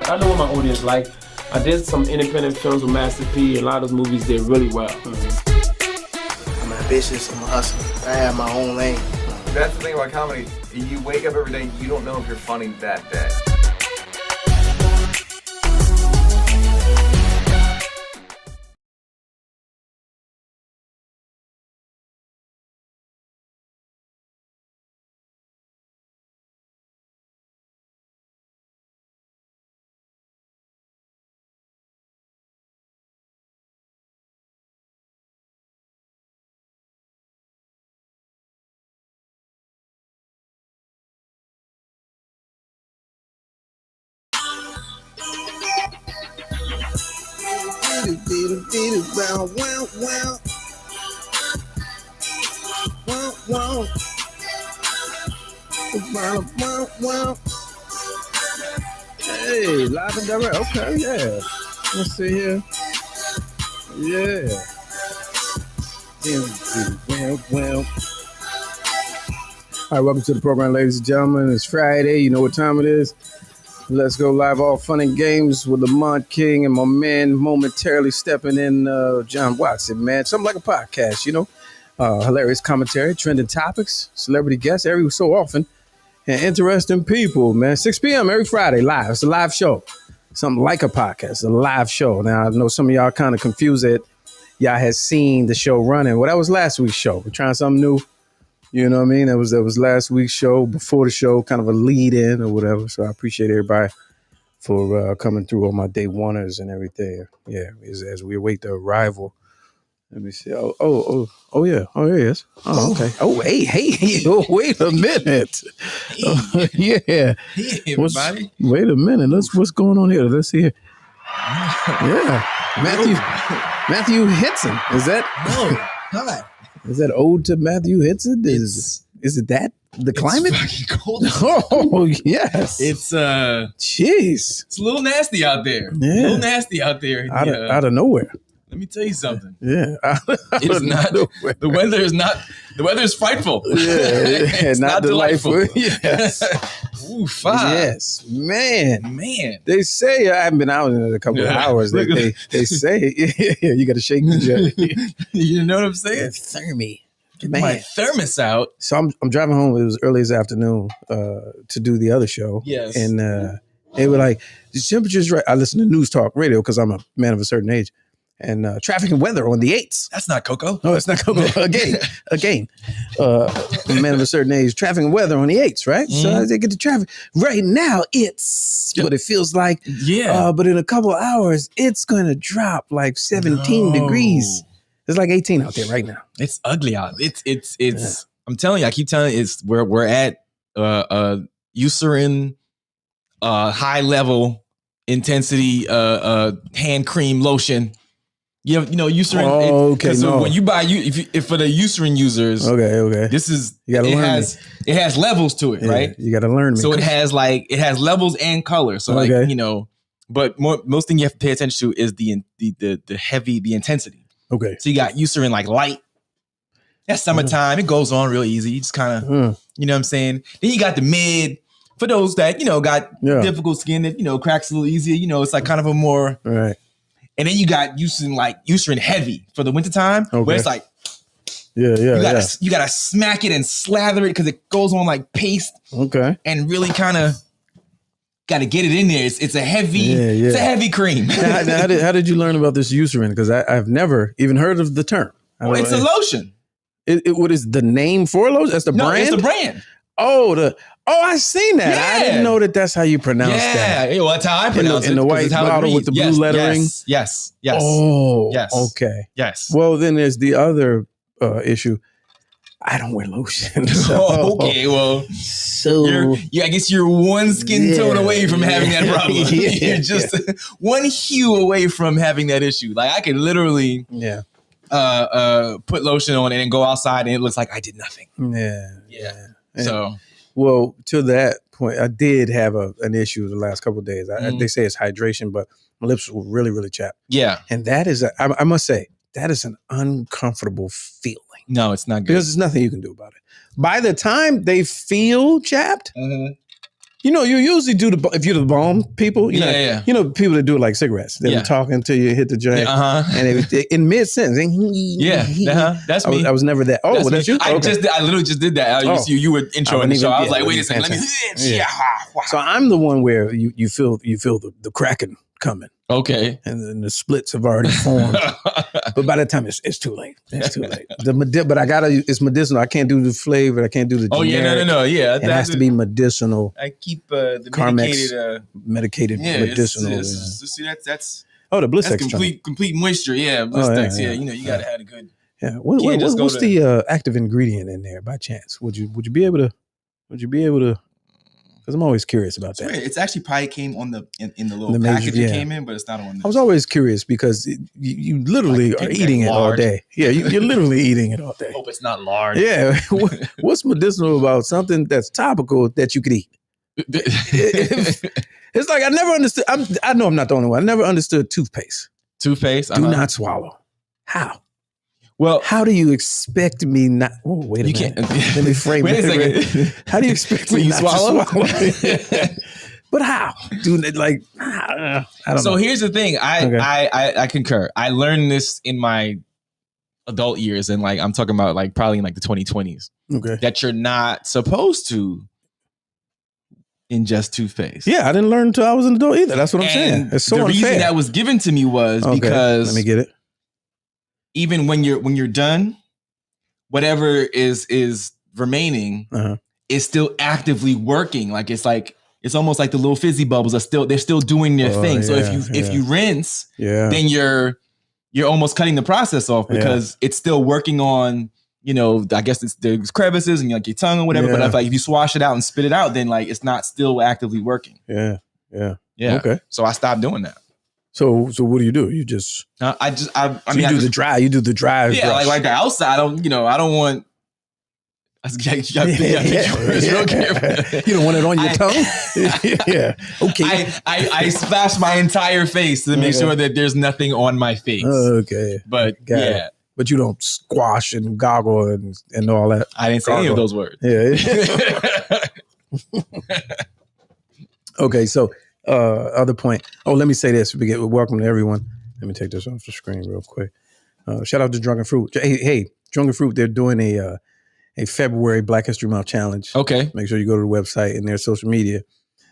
I know what my audience like. I did some independent films with Master P. A lot of those movies did really well. I'm ambitious, I'm a hustler. I have my own lane. That's the thing about comedy. You wake up every day, you don't know if you're funny that day. Hey, live and direct. Okay, yeah. Let's see here. Yeah. Well. All right, welcome to the program, ladies and gentlemen. It's Friday. You know what time it is. Let's go live, all fun and games with Lamont King and my man momentarily stepping in, John Watson, man. Something like a podcast, you know. Hilarious commentary, trending topics, celebrity guests every so often, and interesting people, man. 6 p.m. every Friday, live. It's a live show. Something like a podcast, a live show. Now, I know some of y'all kind of confused that y'all had seen the show running. Well, that was last week's show. We're trying something new. You know what I mean? That was last week's show, before the show, kind of a lead in or whatever. So I appreciate everybody for coming through on my day oneers and everything. Yeah, as we await the arrival. Let me see. Oh, yeah. Oh, yes. Oh, okay. Oh, hey. Oh, wait a minute. Yeah. Hey, everybody. Wait a minute. What's going on here? Let's see here. Yeah. Matthew Hitson. Is that? Oh, hi. Is that ode to Matthew Hitson? Is it that? The climate? It's fucking cold. Oh, yes. It's Jeez. It's a little nasty out there. Yeah. A little nasty out there. Out of nowhere. Let me tell you something. Yeah. It's not nowhere. the weather is frightful. Yeah, It's not delightful. Yes. Ooh, fine. Yes. Man. They say, I haven't been out in a couple of hours. They say, yeah, you got to shake the jet. You know what I'm saying? Thermy. Get Man. my thermos out. So I'm driving home. It was early this afternoon to do the other show. Yes. And they were like, the temperature's right. I listen to news talk radio because I'm a man of a certain age. And traffic and weather on the 8s. That's not Coco. No, it's not Coco. Again. A man of a certain age, traffic and weather on the 8s, right? Mm-hmm. So they get the traffic. Right now, it's what it feels like. Yeah. But in a couple of hours, it's going to drop like 17 degrees. It's like 18 out there right now. It's ugly out. It's I'm telling you, I keep telling you, it's where we're at Eucerin high level intensity hand cream lotion. You know Eucerin. Oh, okay. So when you buy if for the Eucerin users, okay. This is you gotta learn it has levels to it, right? You got to learn me. So it has levels and color. So but most thing you have to pay attention to is the intensity. Okay. So you got Eucerin like light. That's summertime. It goes on real easy. You just kind of, you know what I'm saying? Then you got the mid for those that, got difficult skin that, cracks a little easier. It's like kind of a more. Right. And then you got Eucerin heavy for the wintertime, where it's like, you gotta smack it and slather it because it goes on like paste. Okay. And really kind of got to get it in there. It's a heavy, it's a heavy cream. How did you learn about this Eucerin? Because I've never even heard of the term. It's a lotion. What is the name for lotion? That's the brand? No, it's the brand. I seen that. Yeah. I didn't know that's how you pronounce that. Yeah, well, that's how I pronounce it. In the white bottle with the blue lettering? Yes. Oh, yes. Okay. Yes. Well, then there's the other issue. I don't wear lotion. So, okay, well, so I guess you're one skin tone away from having that problem. You're just one hue away from having that issue. Like I can literally put lotion on it and go outside and it looks like I did nothing. Yeah. So, well, to that point, I did have an issue the last couple of days. They say it's hydration, but my lips were really, really chapped. Yeah. And that is, I must say, that is an uncomfortable feeling. No, it's not good. Because there's nothing you can do about it. By the time they feel chapped, You know, you usually do if you're the bomb people. You know, you know, people that do it like cigarettes. They're talking until you hit the joint, and in mid sentence. That's me. I was never that. Oh, well, that's you. I literally just did that. You were introing the show. I was like, wait a second, let me. So I'm the one where you feel the cracking coming. Okay. And then the splits have already formed. But by that time, it's too late. It's too late. But it's medicinal. I can't do the flavor. I can't do the generic. No. Yeah. It has to be medicinal. I keep the medicated medicinal. See, that's the Bliss that's extract. complete moisture. Yeah, Bliss X. Yeah, you know, you gotta have a good. Yeah. What's the active ingredient in there by chance? Would you be able to? Because I'm always curious about that. It's actually probably came on in the little package it came in, but it's not on. I was always curious because you literally are eating it all day. Yeah, you're literally eating it all day. Hope it's not large. Yeah. What's medicinal about something that's topical that you could eat? It's like I never understood. I know I'm not the only one. I never understood toothpaste. Toothpaste? Do not swallow. How? Well, how do you expect me not? Oh, wait a minute. Let me frame it. Wait a second. How do you expect me not to swallow? But how? Dude, like, I don't know. So here's the thing. I concur. I learned this in my adult years, and like I'm talking about like probably in like the 2020s. Okay. That you're not supposed to ingest toothpaste. Yeah, I didn't learn until I was an adult either. That's what I'm saying. It's so the unfair. reason that was given to me was because let me get it. Even when you're done, whatever is remaining is still actively working. Like it's almost like the little fizzy bubbles they're still doing their thing. So if you rinse, then you're almost cutting the process off because it's still working on, you know, I guess there's crevices and like your tongue or whatever. But if you swash it out and spit it out, then like it's not still actively working. Yeah. Okay. So I stopped doing that. So what do? You just I mean, you do the dry. You do the dry. Yeah, like the outside. I don't want. You don't want it on your tongue. Yeah. Okay. I splash my entire face to make sure that there's nothing on my face. Okay. But Got it. But you don't squash and goggle and all that. I didn't say any of those words. Yeah. Okay. So. Other point. Oh, let me say this. Welcome to everyone. Let me take this off the screen real quick. Shout out to Drunken Fruit. Hey, Drunken Fruit. They're doing a February Black History Month challenge. Okay. Make sure you go to the website and their social media.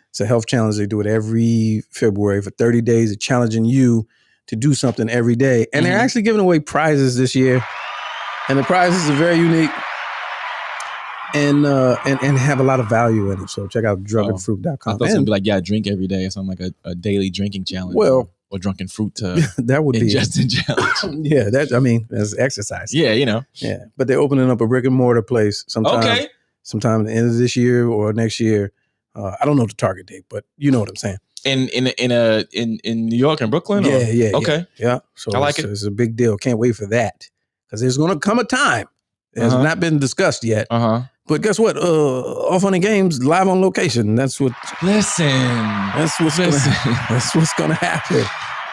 It's a health challenge. They do it every February for 30 days. They're challenging you to do something every day, and they're actually giving away prizes this year. And the prizes are very unique. And have a lot of value in it. So check out drunkenfruit.com. I thought something like drink every day or something like a daily drinking challenge. Well, or drunken fruit to that would be ingesting challenge. Yeah, that's exercise. Yeah, you know. Yeah, but they're opening up a brick and mortar place sometime at the end of this year or next year. I don't know the target date, but you know what I'm saying. In New York and Brooklyn. Yeah. Okay. Yeah. So I like it. It's a big deal. Can't wait for that because there's going to come a time. It has not been discussed yet. But guess what? All Funny Games live on location. That's what. Listen. That's what's gonna happen.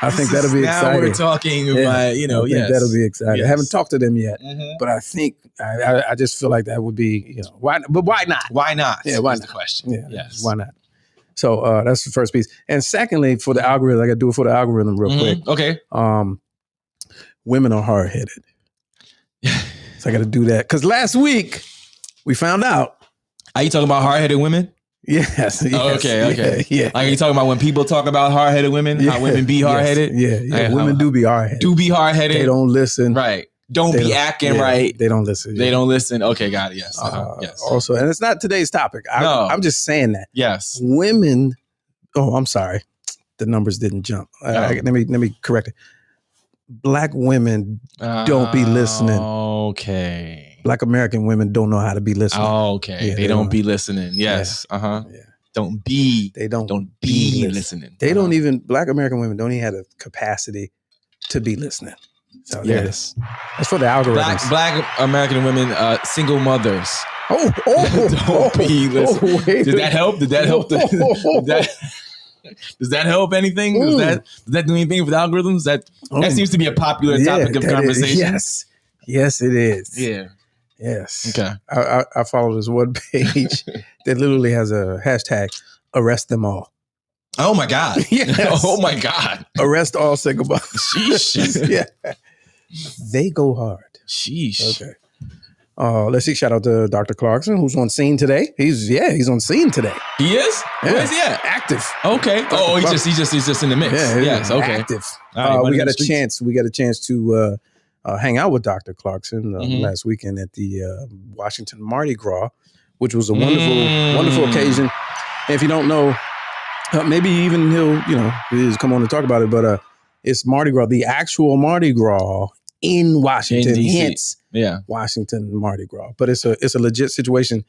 I think that'll be exciting. Now we're talking about, I think that'll be exciting. Yes. I haven't talked to them yet, but I think I just feel like that would be, why? But why not? Why not? Yeah, why is not? The question. Yeah, yes. Why not? So that's the first piece. And secondly, for the algorithm, I got to do it for the algorithm real quick. Okay. Women are hard headed, so I got to do that because last week. We found out. Are you talking about hard-headed women? Yes. Oh, okay. Yeah. Are you talking about when people talk about hard-headed women? How women be hard-headed? Yeah. Women do be hard-headed. Do be hard-headed. They don't listen. Right. Don't be acting right. They don't listen. They don't listen. Okay, got it. Yes. Yes. Also, and it's not today's topic. I'm just saying that. Yes. Women. Oh, I'm sorry. The numbers didn't jump. Let me correct it. Black women don't be listening. Okay. Black American women don't know how to be listening. Oh, okay. Yeah, they don't be listening. Yes. Yeah. Yeah. Don't be listening. They don't even, Black American women don't even have the capacity to be listening. So yes. That's for the algorithms. Black American women, single mothers. Don't be listening. Did that help? Did that help? Does that help anything? Does that do anything for the algorithms? That seems to be a popular topic of conversation. Yes, it is. Yeah. Yes. Okay. I follow this one page that literally has a hashtag arrest them all. Oh my God. Yes. Oh my God. Arrest all single mothers. Sheesh. Yeah. They go hard. Sheesh. Okay. Let's see. Shout out to Dr. Clarkson, who's on scene today. He's on scene today. He is? Yeah. Where is he at? Active. Okay. Oh, he's just in the mix. Yeah, yes. Okay. Active. All right, we got a chance to hang out with Dr. Clarkson last weekend at the Washington Mardi Gras, which was a wonderful occasion. And if you don't know, maybe even he'll come on to talk about it, but it's Mardi Gras, the actual Mardi Gras in Washington, hence Washington Mardi Gras. But it's a legit situation,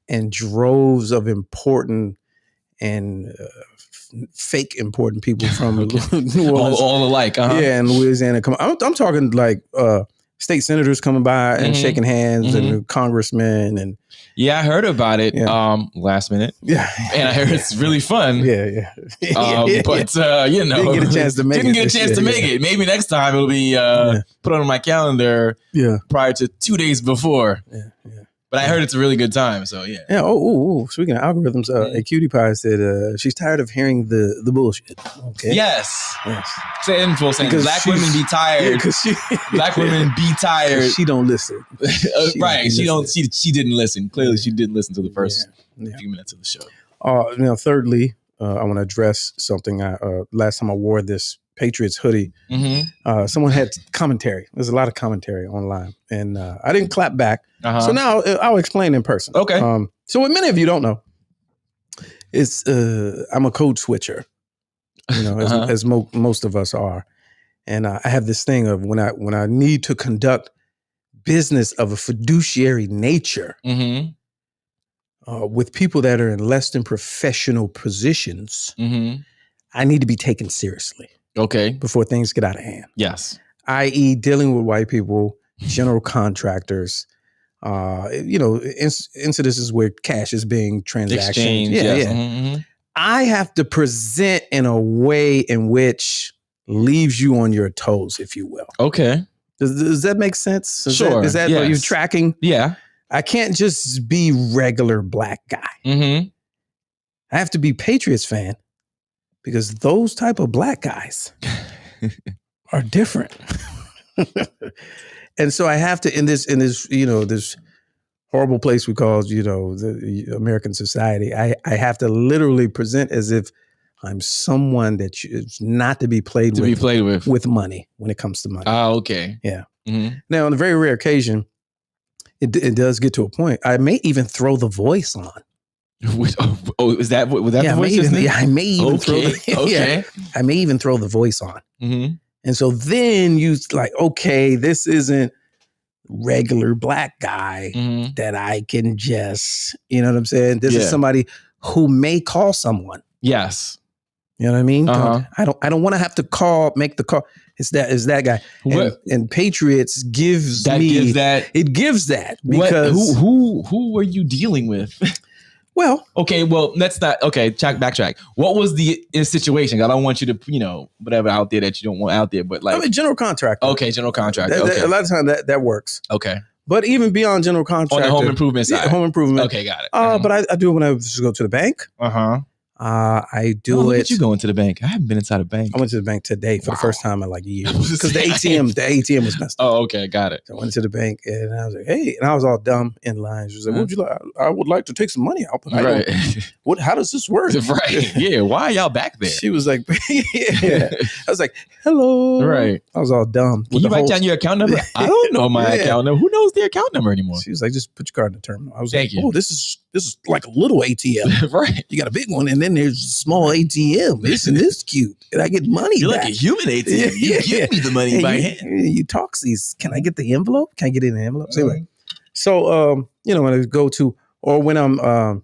and droves of important and fake important people from New Orleans, all alike. Yeah, and Louisiana. I'm talking like state senators coming by and shaking hands, and congressmen, and I heard about it last minute. Yeah, and I heard it's really fun. Yeah. But didn't get a chance to make it. Maybe next time it'll be put on my calendar. Prior to 2 days before. Yeah. But I heard it's a really good time. So yeah. Yeah. Oh. Speaking of algorithms, a cutie pie said she's tired of hearing the bullshit. Okay. Yes. Saying black women be tired. Black women be tired. She don't listen. Right. She didn't listen. Clearly, she didn't listen to the first few minutes of the show. Thirdly, I want to address something. Last time I wore this Patriots hoodie, someone had commentary. There's a lot of commentary online, and I didn't clap back. So now I'll explain in person. Okay. So what many of you don't know is I'm a code switcher, as most of us are, and I have this thing of when I need to conduct business of a fiduciary nature with people that are in less than professional positions, I need to be taken seriously. Okay. Before things get out of hand. Yes. I.e. dealing with white people, general contractors, incidences where cash is being transactioned. Yeah. I have to present in a way in which leaves you on your toes, if you will. Okay. Does that make sense? Sure. Are you tracking? Yeah. I can't just be regular black guy. I have to be Patriots fan. Because those type of black guys are different. And so I have to, in this, this horrible place we call, the American society, I have to literally present as if I'm someone that is not to be played with money when it comes to money. Oh, okay. Yeah. Now, on a very rare occasion, it does get to a point. I may even throw the voice on. Is that the voice? I may even throw I may even throw the voice on. And so then you like, okay, this isn't regular black guy that I can just, you know what I'm saying? This is somebody who may call someone. Yes. You know what I mean? I don't want to have to make the call. It's that guy. And Patriots gives that because who were you dealing with? Well, okay. Well, let's not. Okay, backtrack. What was the situation? I don't want you to, whatever out there that you don't want out there. But like, general contractor. Okay, general contractor. A lot of times that works. Okay. But even beyond general contractor, on the home improvement side, home improvement. Okay, got it. But I do it when I just go to the bank. I do look at you going to the bank. I haven't been inside a bank. I went to the bank today for the first time in like years because the ATM was messed up. Oh, okay, got it. So I went to the bank and I was like, hey, and I was all dumb in line. She was like, what would you like? I would like to take some money out, but how does this work? Right. Yeah. Why are y'all back there? She was like, I was like, hello. Right. I was all dumb. Can you write down your account number? I don't know my account number. Who knows their account number anymore? She was like, just put your card in the terminal. I was Thank like, you. oh, this is like a little ATM. Right. You got a big one, and then there's a small ATM. Isn't this cute? And I get money You're back. like a human ATM. You give me the money by hand. You talk these. Can I get the envelope? Can I get it in the envelope? So when I go to, or when I'm,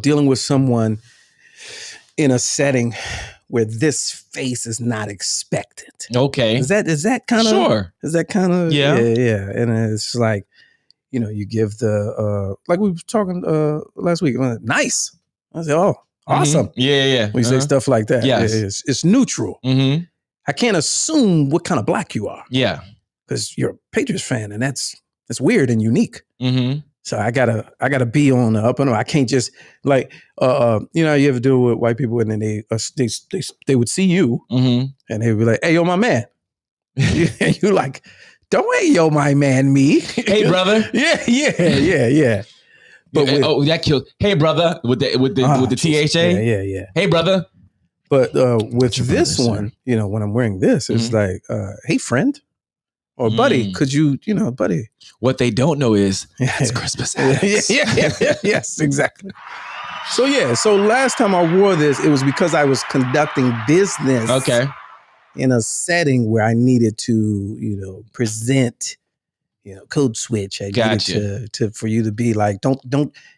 dealing with someone in a setting where this face is not expected. Okay. Is that kind of, sure. Is that kind of, yeah. And it's like, you give the, like we were talking last week, nice. I said, oh, awesome. Yeah. We say stuff like that. Yes. It's neutral. I can't assume what kind of black you are. Yeah. Because you're a Patriots fan, and that's weird and unique. So I gotta be on the up and up. I can't just like you know, you ever deal with white people and then they would see you and they would be like, hey, yo, my man. And you like, don't hey, yo, my man, me. Hey, brother. Yeah. But that killed. Hey, brother, with the THA. Yeah. Hey, brother. But with this one, you know, when I'm wearing this, it's like, hey, friend. Or buddy, could you know, buddy. What they don't know is it's Crispus Attucks. Yes, exactly. So last time I wore this, it was because I was conducting business. Okay. In a setting where I needed to, you know, present, you know, code switch. I needed to for you to be like, don't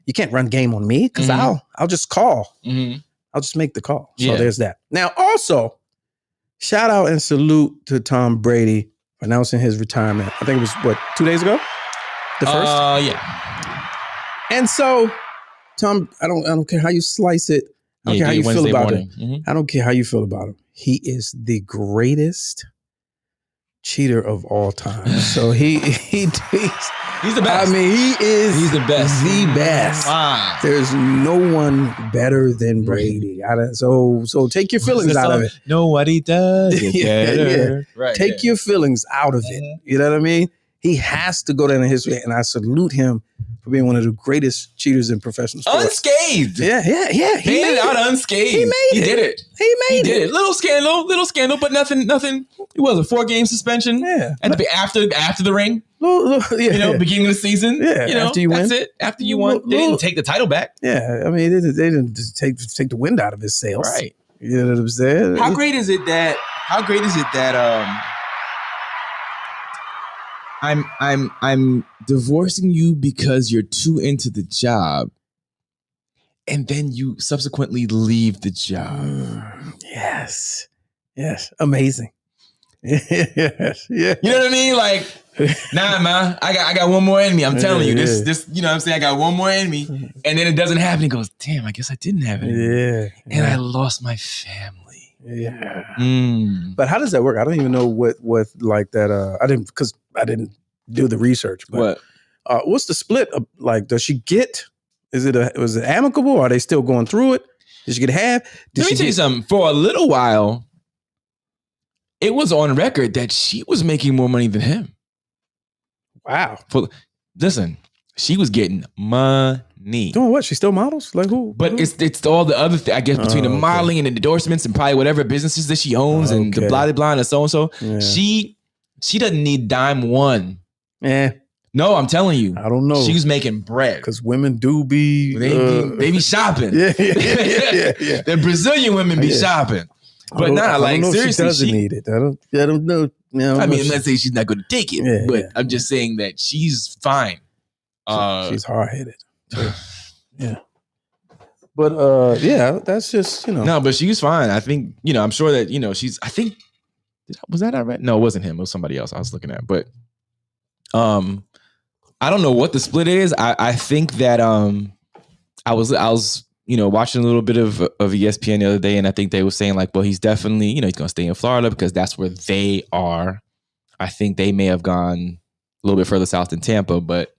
you can't run game on me because I'll just call. I'll just make the call. So there's that. Now also, shout out and salute to Tom Brady announcing his retirement. I think it was 2 days ago? The first? Yeah. And so, Tom, I don't care how you slice it. I don't care how you feel about him. I don't care how you feel about him. He is the greatest cheater of all time. So he's the best. I mean, he's the best. The best. Wow. There's no one better than Brady. So take your feelings out of it. Nobody does it better. Right. Take your feelings out of it. You know what I mean? He has to go down in history, and I salute him for being one of the greatest cheaters in professional sports. Unscathed. Yeah. He made it out unscathed. He did it. He made it. Little scandal, but nothing. It was a 4-game suspension. Yeah. After the ring. You know, beginning of the season. Yeah. You know, after you win. That's it. After you won, they didn't take the title back. Yeah. I mean, they didn't just take the wind out of his sails. Right. You know what I'm saying? How great is it that I'm divorcing you because you're too into the job, and then you subsequently leave the job. Yes. Amazing. Yes. Yeah. You know what I mean? Like, nah, man, I got one more in me. I'm telling you, this, you know what I'm saying? I got one more in me, and then it doesn't happen. He goes, damn, I guess I didn't have it. Yeah. And I lost my family. Yeah. But how does that work? I don't even know what like that. I didn't do the research. But what's the split of, like, does she get, was it amicable? Or are they still going through it? Did she get half? Let me tell you something. For a little while, it was on record that she was making more money than him. Wow. Listen, she was getting money. Doing what? She still models? Like who? But it's all the other thing, I guess, between the modeling and the endorsements and probably whatever businesses that she owns and the blah, blah, blah, and so and so. She doesn't need dime one. Yeah. No, I'm telling you. I don't know. She's making bread. Because women do be... They be shopping. Yeah. The Brazilian women be shopping. But seriously. She doesn't need it. I don't know. I mean, let's say she's not going to take it. But I'm just saying that she's fine. She's hard-headed. Yeah. But, that's just, you know. No, but she's fine. I think, you know, I'm sure that, you know, was that right? No, it wasn't him. It was somebody else I was looking at. But I don't know what the split is. I think that I was you know, watching a little bit of ESPN the other day, and I think they were saying like, well, he's definitely, you know, he's going to stay in Florida because that's where they are. I think they may have gone a little bit further south than Tampa, but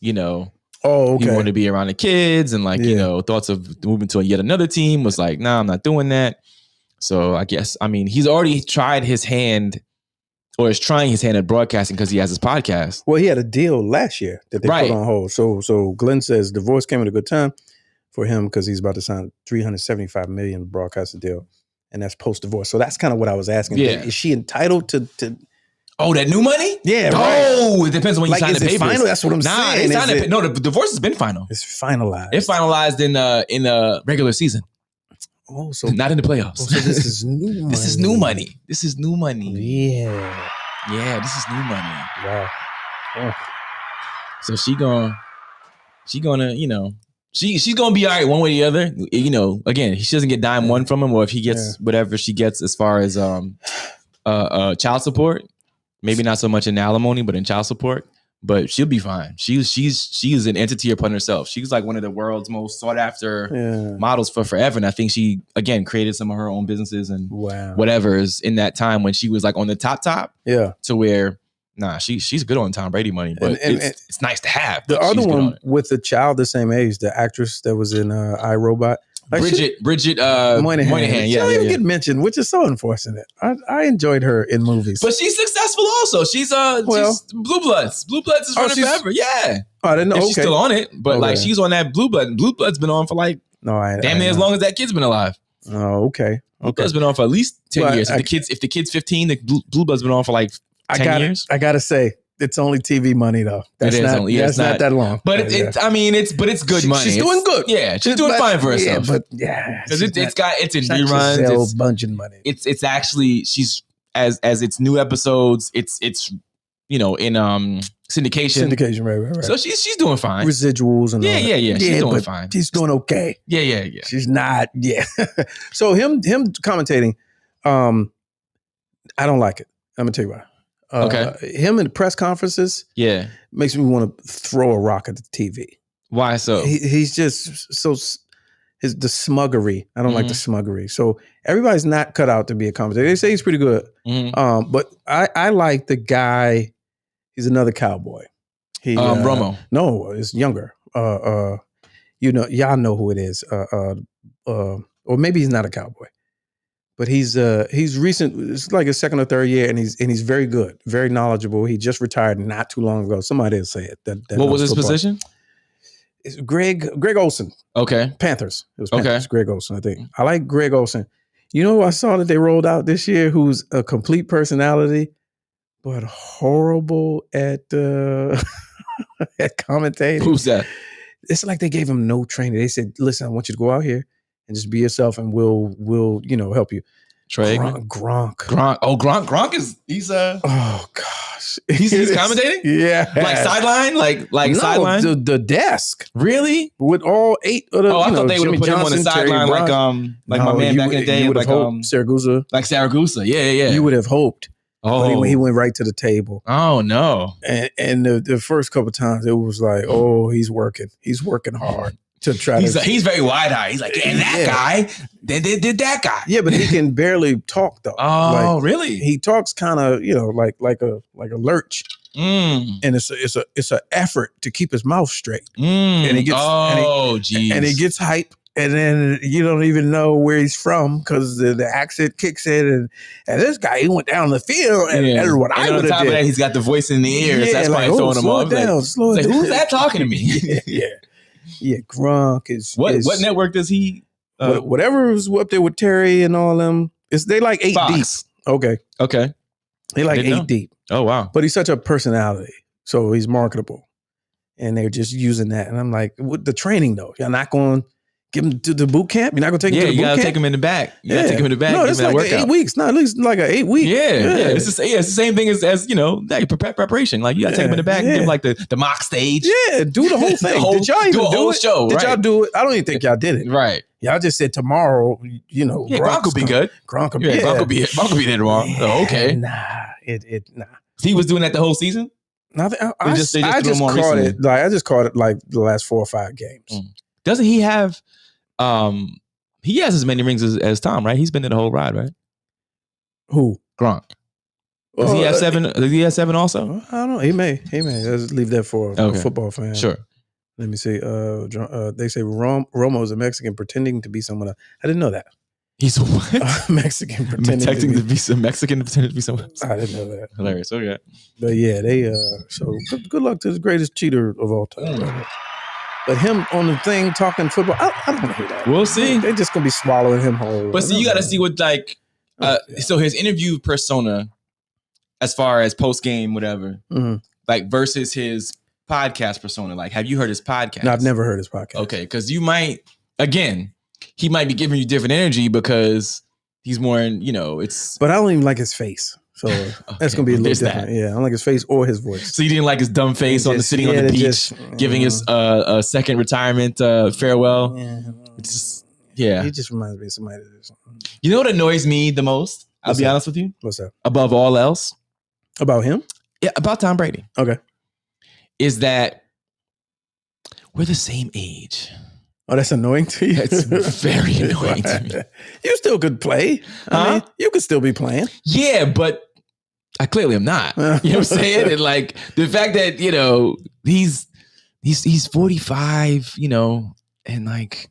you know, he wanted to be around the kids, and like, you know, thoughts of moving to yet another team was like, nah, I'm not doing that. So I guess, I mean, he's already tried his hand, or is trying his hand at broadcasting because he has his podcast. Well, he had a deal last year that they put on hold. So Glenn says divorce came at a good time for him because he's about to sign a $375 million broadcaster deal, and that's post-divorce. So that's kind of what I was asking. Yeah. Is she entitled to Oh, that new money? Yeah, Oh, it depends on when you sign the papers. Final? That's what I'm saying. No, the divorce has been final. It's finalized. It's finalized in the regular season. Oh, so not in the playoffs. Oh, so this is new money. This is new money. This is new money. Yeah. Yeah, this is new money. Wow. Oh. So she gonna, you know, she's gonna be all right one way or the other. You know, again, she doesn't get dime one from him, or if he gets whatever she gets as far as child support. Maybe not so much in alimony, but in child support. But she'll be fine. She is an entity upon herself. She's like one of the world's most sought after models for forever. And I think she, again, created some of her own businesses and whatever is in that time when she was like on the top. Yeah. To where Nah, she's good on Tom Brady money, but it's nice to have. The other one with the child the same age, the actress that was in iRobot. Like Bridget Moynihan. She don't even get mentioned, which is so unfortunate. I enjoyed her in movies. But she's successful also. She's Blue Bloods. Blue Bloods is running forever. Yeah. Oh, I didn't know. And she's still on it, but like she's on that Blue Blood. Blue Blood's been on for like damn near as long as that kid's been alive. Oh, okay. Blue Blood's been on for at least 10 years. If the kid's 15, the Blue Blood's been on for like 10 years. I gotta say, it's only TV money though. That's not that long. But it's good money. She's doing good. Yeah, she's doing fine for herself. Because it's in reruns. It's bunching money. It's actually she's as it's new episodes. It's in syndication. Syndication, right. So she's doing fine. Residuals and yeah. She's doing fine. She's doing okay. Yeah. She's not. Yeah. So him commentating, I don't like it. I'm gonna tell you why. Him in press conferences, makes me want to throw a rock at the TV. Why so? He's just so the smuggery. I don't like the smuggery. So everybody's not cut out to be a commentator. They say he's pretty good, but I like the guy. He's another cowboy. Romo. No, it's younger. Y'all know who it is. Or maybe he's not a cowboy. But he's recent. It's like his second or third year, and he's very good, very knowledgeable. He just retired not too long ago. Somebody will say it. What was his position? It's Greg Olsen. Okay, Panthers. It was Panthers. Okay. Greg Olsen, I think. I like Greg Olsen. You know who I saw that they rolled out this year? Who's a complete personality, but horrible at at commentating. Who's that? It's like they gave him no training. They said, "Listen, I want you to go out here and just be yourself, and we'll help you." Trey Gronk. Oh, Gronk is oh gosh, he's commentating. Yeah, like sideline, like sideline. The desk, really, with all 8 of the. Oh, I thought they would have put him on the sideline, like my man back in the day, like Saragusa. Like Saragusa, yeah. You would have hoped. Oh, but he went right to the table. Oh no! And the first couple of times it was like, oh, he's working hard. To try he's very wide-eyed. He's like, and that guy, they did that guy. Yeah, but he can barely talk though. Oh, really? He talks kind of, like a lurch. And it's an effort to keep his mouth straight. And he gets and he gets hype, and then you don't even know where he's from because the accent kicks in. And this guy, he went down the field, and that's what I would have did. On top of that, he's got the voice in the ears. That's probably throwing him off. Slow it down. Who's that talking to me? Yeah, Gronk is what network does he? Whatever was up there with Terry and all them. They like 8 Fox. deep. Okay. They like 8 deep. Oh wow! But he's such a personality, so he's marketable, and they're just using that. And I'm like, with the training though, you're not going to give him to the boot camp. You're not going to take him to the boot camp. Yeah, you got to take him in the back. No, it's like 8 weeks. No, at least like an 8 week. Yeah. It's the same thing as that preparation. Like you got to take him in the back and give him like the mock stage. Yeah, do the whole thing. Did y'all even do a whole show? Did y'all do it? I don't even think y'all did it. Right. Y'all just said tomorrow. Gronk will be good. Gronk will be there tomorrow. Oh, okay. Nah. He was doing that the whole season. I just caught it. Like I just caught it like the last 4 or 5 games. Doesn't he have? He has as many rings as Tom, right? He's been in the whole ride, right? Who? Gronk. Does he have 7? Does he have 7 also? I don't know. He may. Let's leave that for a football fan. Sure. Let me see. They say Romo's a Mexican pretending to be someone else. I didn't know that. He's a what? Mexican pretending to be some Mexican pretending to be someone else. I didn't know that. Hilarious. Okay. But yeah, they so good luck to the greatest cheater of all time. But him on the thing talking football, I don't want to hear that. We'll see. They're just gonna be swallowing him whole. But see, you got to see what so his interview persona, as far as post game, whatever, like versus his podcast persona. Like, have you heard his podcast? No, I've never heard his podcast. Okay, because he might be giving you different energy because he's more in, it's. But I don't even like his face. So that's going to be a little different. Yeah, I don't like his face or his voice. So you didn't like his dumb face sitting on the beach, giving his a second retirement farewell? Yeah. He just reminds me of somebody that is something. You know what annoys me the most? I'll be honest with you. What's that? Above all else. About him? Yeah, about Tom Brady. Okay. Is that we're the same age. Oh, that's annoying to you? It's very annoying to me. You still could play. I mean, you could still be playing. Yeah, but I clearly am not. You know what I'm saying? And like the fact that, you know, he's 45, you know, and like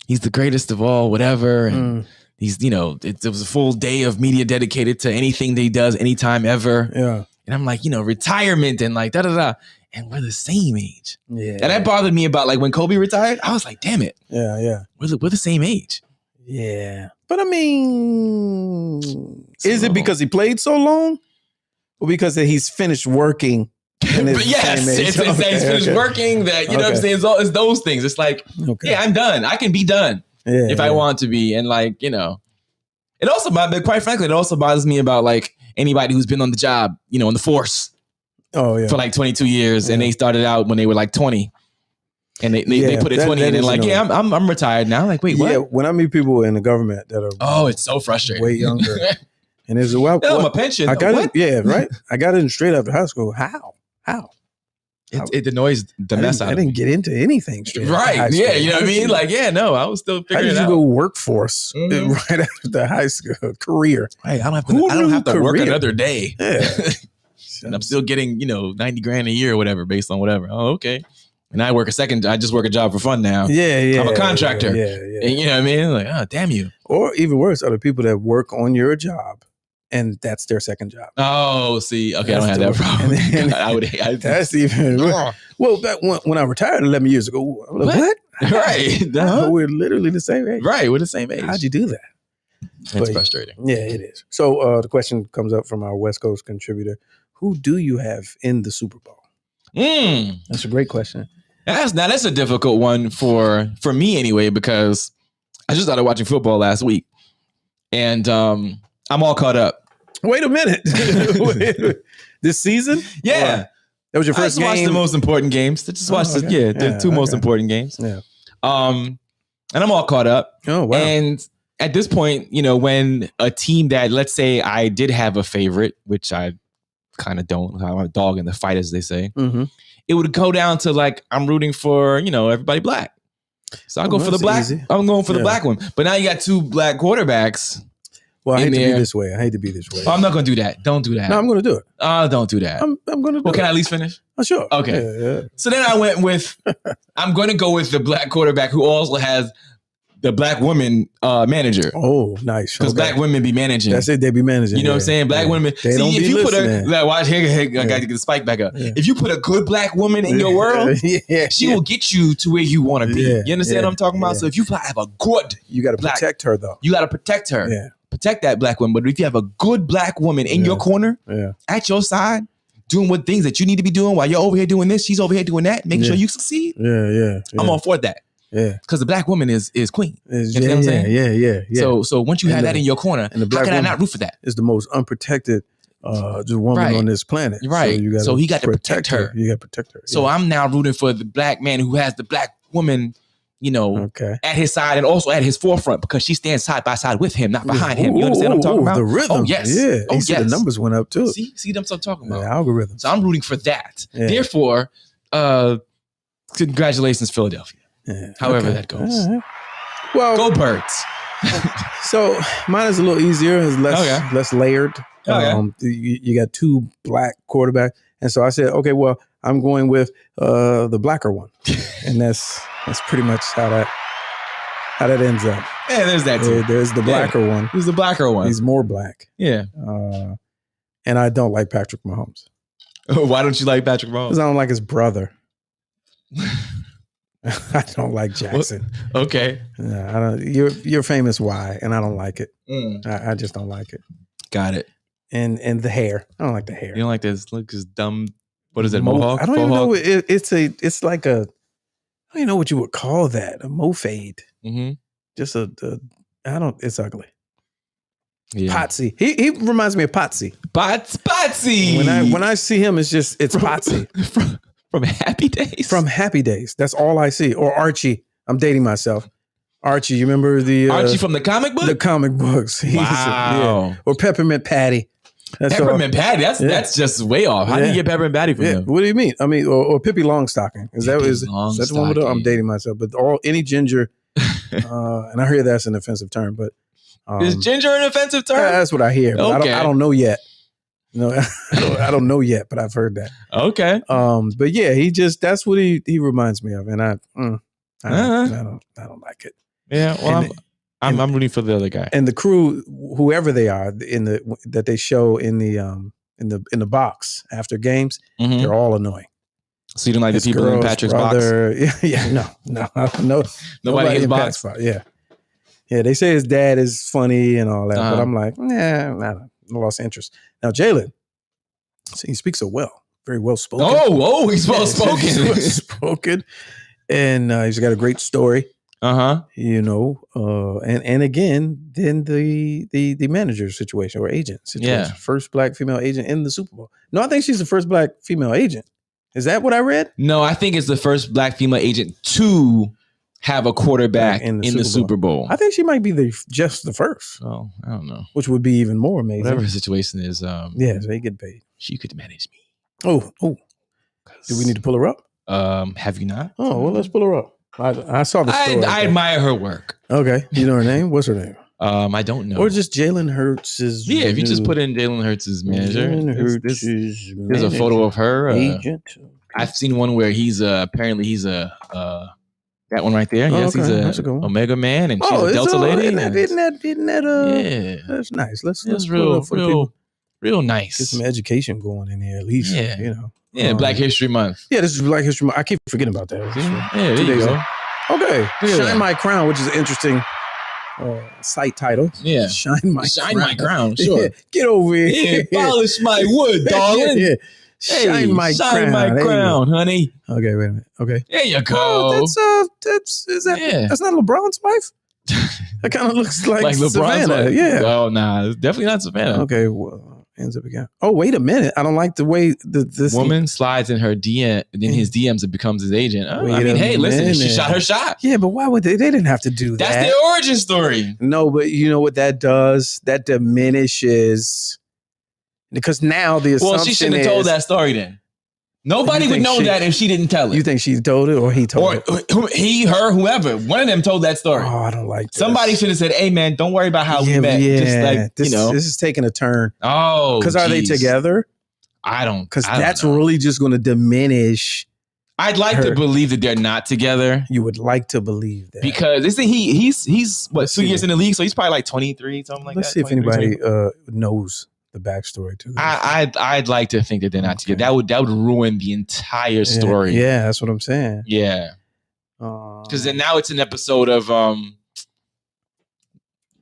he's the greatest of all, whatever. And he's, you know, it was a full day of media dedicated to anything that he does anytime ever. Yeah. And I'm like, you know, retirement and like da-da-da. And we're the same age. Yeah. And that bothered me about like when Kobe retired, I was like, damn it. Yeah, yeah. We're the same age. Yeah. But I mean, is it because he played so long? Or because he's finished working? But yes, it's he's finished working that, you know what I'm saying? It's those things. It's like, yeah, I'm done. I can be done if I want to be. And like, you know, it also, quite frankly, it also bothers me about like anybody who's been on the job, you know, in the force for like 22 years and they started out when they were like 20. And they put it 20 in and like, yeah, I'm retired now. Like, wait, what? Yeah, when I meet people in the government that are it's so frustrating. way younger. And there's a well, my pension. I got it, right? I got it straight after high school. How? It annoys the mess out of me. I didn't get into anything straight after high Right. school. Yeah, you know what I mean? Like, yeah, no, I was still figuring it out. How did you go workforce right after high school career? Hey, I don't have to work another day. Yeah. And I'm still getting, you know, $90,000 a year or whatever based on whatever. Oh, okay. And I just work a job for fun now. Yeah. I'm a contractor. Yeah. And you know what I mean? Like, oh, damn you. Or even worse, are the people that work on your job and that's their second job. Oh, see. Okay, that's I don't have that problem. I would. That's even well. Back when I retired 11 years ago, I'm like, what? Right. We're literally the same age. Right. We're the same age. How'd you do that? It's frustrating. Yeah, it is. So the question comes up from our West Coast contributor. Who do you have in the Super Bowl? That's a great question. That's a difficult one for me anyway, because I just started watching football last week. And I'm all caught up. Wait a minute. This season? Yeah. That was your first game? I just watched the most important games. Just watched the two most important games. Yeah. And I'm all caught up. Oh, wow. And at this point, you know, when a team that, let's say I did have a favorite, which I kind of don't, I'm a dog in the fight, as they say, it would go down to like, I'm rooting for, you know, everybody black. So I go for the black. Easy. I'm going for the black one. But now you got two black quarterbacks. Well, I hate to be this way. Oh, I'm not going to do that. Don't do that. No, I'm going to do it. Don't do that. I'm going to do it. Well, can I at least finish? Oh, sure. Okay. Yeah. So then I went with, I'm going to go with the black quarterback who also has the black woman manager. Oh, nice. Because black women be managing. That's it. They be managing. You know what I'm saying? Black women. They don't if be you listening. put watch here, I got to get the spike back up. Yeah. If you put a good black woman in your world, she will get you to where you want to be. You understand what I'm talking about? So if you have a good, you got to protect her though. You got to protect her. Yeah. Protect that black woman. But if you have a good black woman in your corner, at your side, doing what things that you need to be doing while you're over here doing this, she's over here doing that, making sure you succeed. Yeah. I'm all for that. Yeah. Because the black woman is queen. You know what I'm saying? Yeah. So once you have that in your corner, and the black how can I not root for that? Is the most unprotected woman on this planet. Right. So he got to protect her. You got to protect her. So I'm now rooting for the black man who has the black woman, you know, at his side and also at his forefront, because she stands side by side with him, not behind him. You understand what I'm talking about? The rhythm. Oh, yes. Yeah. The numbers went up too. See what I'm talking about? The algorithm. So I'm rooting for that. Yeah. Therefore, congratulations, Philadelphia. Yeah. However that goes. Well, go Birds. So mine is a little easier. It's less layered. You got two black quarterbacks. And so I said, okay, well, I'm going with the blacker one. And that's pretty much how that ends up. Yeah, there's that too. There's the blacker one. Who's the blacker one? He's more black. Yeah. And I don't like Patrick Mahomes. Why don't you like Patrick Mahomes? Because I don't like his brother. I don't like Jackson. Okay. I don't. You're famous why, and I don't like it. I just don't like it. Got it. And the hair. I don't like the hair. You don't like this? Look, this dumb. What is it? Mohawk? I don't even know. It's like a. I don't even know what you would call that. A mo fade. Mm-hmm. Just it's ugly. Yeah. Potsy. He reminds me of Potsy. Potsy. When I see him, it's Potsy. From Happy Days? From Happy Days. That's all I see. Or Archie. I'm dating myself. Archie, you remember the... Archie from the comic book? The comic books. Wow. Or Peppermint Patty. Peppermint Patty? That's just way off. How do you get Peppermint Patty from him? What do you mean? I mean, or Pippi Longstocking. Is that the one with the... I'm dating myself. But any ginger... and I hear that's an offensive term, but... is ginger an offensive term? That's what I hear. But okay. I don't know yet. No, I don't know yet, but I've heard that. Okay. But yeah, that's what he reminds me of, and I don't like it. Yeah, well, I'm rooting for the other guy. And the crew, whoever they are, that they show in the box after games, they're all annoying. So you don't like the people in Patrick's brother, box? Yeah, no. Nobody in box. Yeah. They say his dad is funny and all that, but I'm like, I lost interest. Now Jalen, he speaks so well, very well spoken. Oh, he's well spoken. He's well spoken, and he's got a great story. You know, and again, then the manager situation or agent situation. First black female agent in the Super Bowl. No, I think she's the first black female agent. Is that what I read? No, I think it's the first black female agent to have a quarterback in the Super Bowl. I think she might be just the first. Oh, I don't know. Which would be even more amazing. Whatever the situation is. So they get paid. She could manage me. Oh. Do we need to pull her up? Have you not? Oh, well, let's pull her up. I saw the story. I admire her work. Okay. You know her name? What's her name? I don't know. Or just Jalen Hurts' Yeah, if you just put in Jalen Hurts' manager. There's a photo of her. Agent. I've seen one where he's apparently he's that one right there. Yes, he's a Omega man, and she's a Delta lady. Isn't that that's nice. Let's real nice. Get some education going in here at least. Yeah, you know. Yeah, Black History Month. Yeah, this is Black History Month. I keep forgetting about that. Yeah, there you go. Okay, Shine My Crown, which is an interesting site title. Yeah, Shine My Crown. Sure. Get over here. Yeah, polish my wood, darling. Yeah. Shine my crown, honey. Okay, wait a minute. Okay, there you go. That's not LeBron's wife. That kind of looks like LeBron's Savannah. wife. Yeah. Oh, nah, it's definitely not Savannah. Okay, well, ends up again. Oh, wait a minute. I don't like the way this woman slides in her DM, in his DMs, and becomes his agent. Listen, she shot her shot. Yeah, but why would they? They didn't have to do that. That's their origin story. No, but you know what that does? That diminishes. Because now the assumption she shouldn't have told that story then. Nobody would know that if she didn't tell it. You think she told it or he told it? Or he, her, whoever. One of them told that story. Oh, I don't like this. Somebody should have said, hey, man, don't worry about how we met. Yeah, just like, this is taking a turn. Oh, because are they together? I don't. Because that's really just going to diminish. I'd like to believe that they're not together. You would like to believe that. Because he's what, 2 years in the league, so he's probably like 23, something like that. Let's see if anybody knows the backstory to this. I'd like to think that they're not together. That would ruin the entire story. Yeah, that's what I'm saying. Yeah. Because then now it's an episode of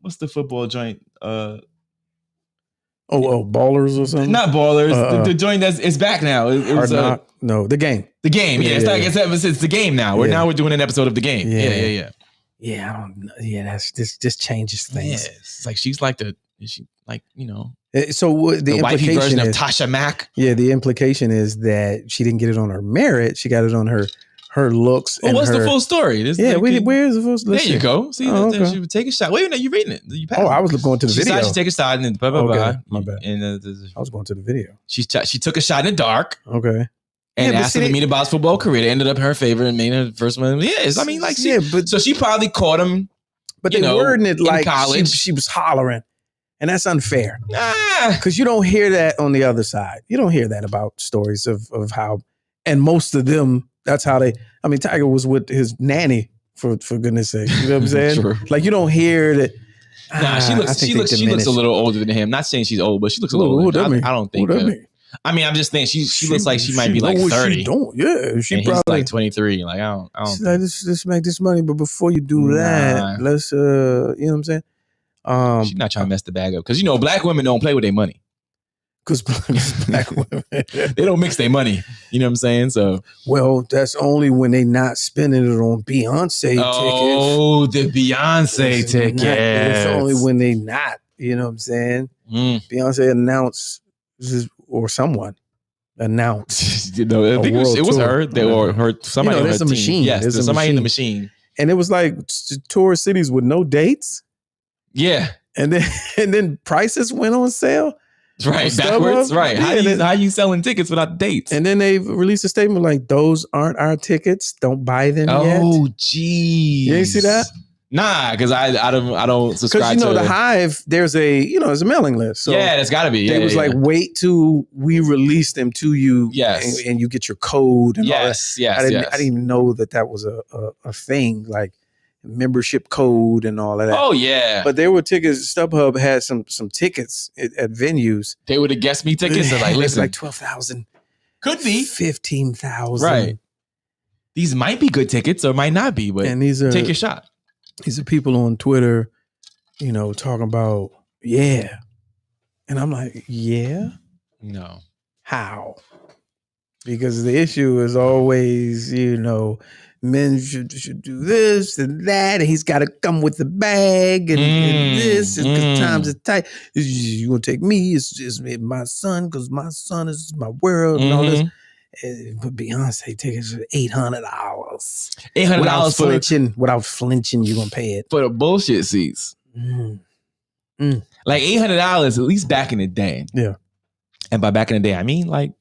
what's the football joint? Ballers or something? Not Ballers. The joint it's back now. It was no, The Game. The Game. Yeah, it's the Game now. We're doing an episode of The Game. Yeah. Yeah, I don't know. Yeah, this changes things. Yeah, it's like she's like So the wifey version is, of Tasha Mack. Yeah, the implication is that she didn't get it on her merit. She got it on her looks. Well, what's the full story? Where's the full story? There you go. See, she would take a shot. Wait a minute, you reading it? I was going to the video. She take a shot and then blah blah blah. My bad. And I was going to the video. She took a shot in the dark. Okay. And asked her to meet about his football career. It ended up her favor and made her first one. Yes, I mean, like, so she probably caught him. But they wording it like she was hollering. And that's unfair. Because you don't hear that on the other side. You don't hear that about stories of how, and most of them, that's how Tiger was with his nanny, for goodness sake. You know what I'm saying? True. Like, you don't hear that. She looks a little older than him. Not saying she's old, but she looks a little older. I don't think. I'm just saying she looks like she might be like 30. She probably he's like 23. Like, I don't she's like, let's make this money, but before you do that, let's you know what I'm saying? She's not trying to mess the bag up because black women don't play with their money. Because black women they don't mix their money. You know what I'm saying? So that's only when they not spending it on Beyonce tickets. Oh, the Beyonce tickets. It's only when they not. You know what I'm saying? Beyonce announced or someone announced. I think it was her. Or her somebody. There's a team. machine. Yes, there's somebody in the machine. And it was like tour cities with no dates. Yeah, and then prices went on sale. Right, backwards. Right. How you selling tickets without dates? And then they released a statement like, "Those aren't our tickets. Don't buy them yet." Oh, geez. You ain't see that? Nah, because I don't subscribe Because to the Hive, there's a mailing list. So yeah, that's gotta be. Yeah, it was like, wait till we release them to you, yes, and you get your code and all that. Yes, I didn't even know that was a thing, like membership code and all of that. Oh yeah. But there were tickets. StubHub had some tickets at venues. They were the guest me tickets. They're like, listen, like 12,000. Could be 15,000. Right. These might be good tickets or might not be, but and these are, take your shot. These are people on Twitter, talking about, yeah. And I'm like, yeah? No. How? Because the issue is always, men should do this and that, and he's got to come with the bag and this, because times are tight. You gonna take me? It's my son, because my son is my world and all this. But Beyonce tickets are $800. $800 without flinching, you're gonna pay it for the bullshit seats. Like $800, at least back in the day. Yeah, and by back in the day, I mean like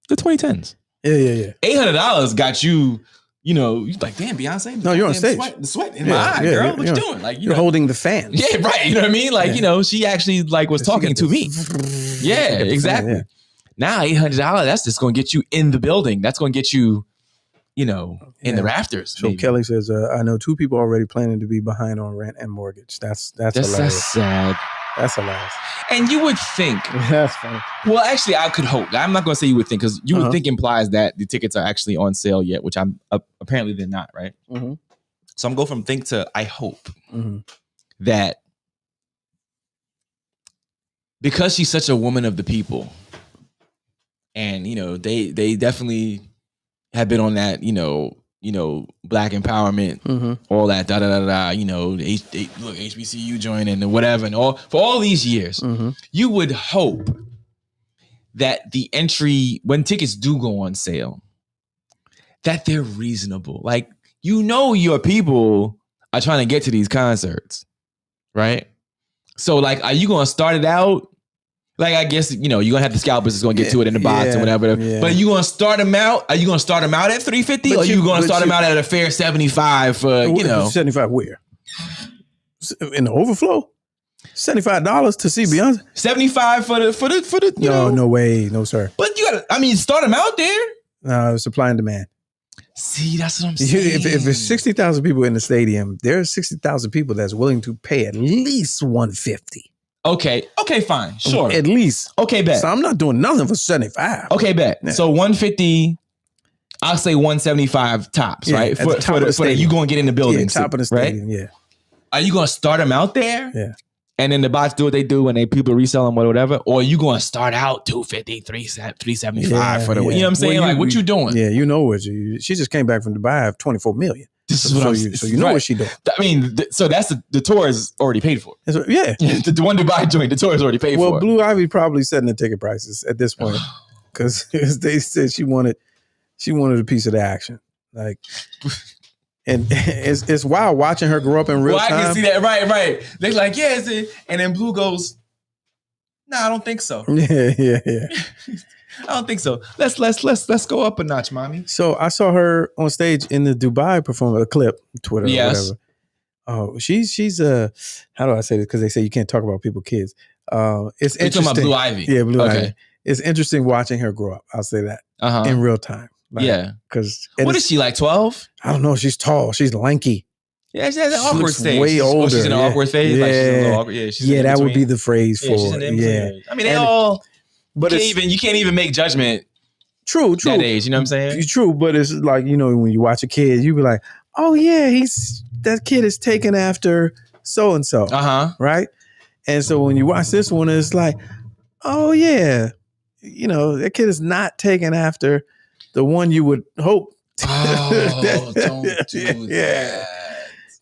the 2010s. Yeah. $800 got you. You're like, damn, Beyonce. No, you're on stage. The sweat in my eye, girl. What you doing? Like, you're holding the fan. Yeah, right. You know what I mean? Like, she actually was talking to me. Yeah, exactly. Yeah. Now $800, that's just going to get you in the building. That's going to get you, in the rafters. So maybe. Kelly says, I know 2 people already planning to be behind on rent and mortgage. That's hilarious. That's sad. That's hilarious. And you would think. That's funny. Well, actually, I could hope. I'm not going to say you would think, because you would think implies that the tickets are actually on sale yet, which I'm apparently they're not, right? Mm-hmm. So I'm going from think to I hope that because she's such a woman of the people, and they definitely have been on that black empowerment, all that look, HBCU joining and whatever, and for all these years, you would hope that the entry, when tickets do go on sale, that they're reasonable. Like, your people are trying to get to these concerts, right? So like, are you going to start it out? Like, I guess, you're going to have the scalpers that's going to get to it in the box and whatever. Yeah. But are you going to start them out? Are you going to start them out at $350? Or are you going to start them out at a fair $75 for, 75 where? In the overflow? $75 to see Beyonce? $75 for the No way. No, sir. But you got to, start them out there. No, supply and demand. See, that's what I'm saying. If there's 60,000 people in the stadium, there are 60,000 people that's willing to pay at least $150. Okay, fine, sure. At least. Okay, bet. So I'm not doing nothing for 75. Okay, bet. Yeah. So 150, I'll say 175 tops, right? For you going to get in the building. Yeah, top of the stadium, right? Yeah. Are you going to start them out there? Yeah. And then the bots do what they do when people resell them or whatever? Or are you going to start out 250, 375 for the, you know what I'm saying? Well, what you doing? Yeah, what she just came back from Dubai of 24 million. This is what so you know what she doing. So that's the tour is already paid for. Yeah. the one Dubai joint, the tour is already paid for. Well, Blue Ivy probably setting the ticket prices at this point, because they said she wanted a piece of the action. Like, and it's wild watching her grow up in real time. I can see that. Right. They're like, yeah, is it? And then Blue goes, nah, I don't think so. Yeah. I don't think so. Let's go up a notch, mommy. So I saw her on stage in the Dubai performance, a clip, Twitter or whatever. Oh, she's how do I say this? Because they say you can't talk about people's kids. It's interesting. You're talking about Blue Ivy. Yeah, Blue Ivy. It's interesting watching her grow up. I'll say that in real time. Like, because what is she, like 12? I don't know. She's tall. She's lanky. Yeah, she has an awkward stage. Way older. She's in an awkward phase. Yeah, like she's a little awkward. Yeah, that would be the phrase for she's it. Yeah, I mean, they all. But you can't even make judgment. True. That age, you know what I'm saying? True, but it's like, when you watch a kid, you be like, oh yeah, that kid is taken after so and so, right? And so when you watch this one, it's like, oh yeah, that kid is not taken after the one you would hope. Oh, don't do that.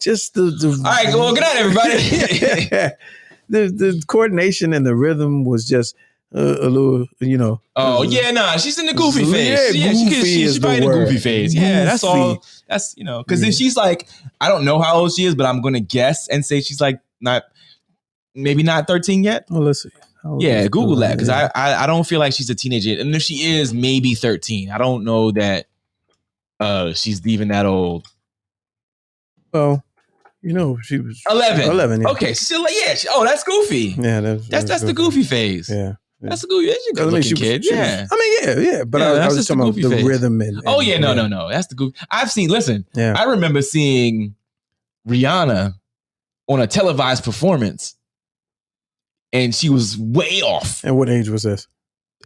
Just the all right, well, good night, everybody. The coordination and the rhythm was just a little, Oh yeah, nah, she's in the goofy phase. Yeah, she's probably in the goofy phase. Yeah, that's all. That's because then she's like, I don't know how old she is, but I'm gonna guess and say she's like maybe not 13 yet. Well, let's see. Yeah, Google that, because I don't feel like she's a teenager, and if she is, maybe 13. I don't know that she's even that old. Well, You know, she was 11. 11. Yeah. Okay, still that's Goofy. Yeah, that's the Goofy phase. Yeah. That's a good. That's a good looking kid. Yeah. Yeah. But I was just talking about the rhythm and no. That's the Goofy. Listen. Yeah. I remember seeing Rihanna on a televised performance, and she was way off. And what age was this?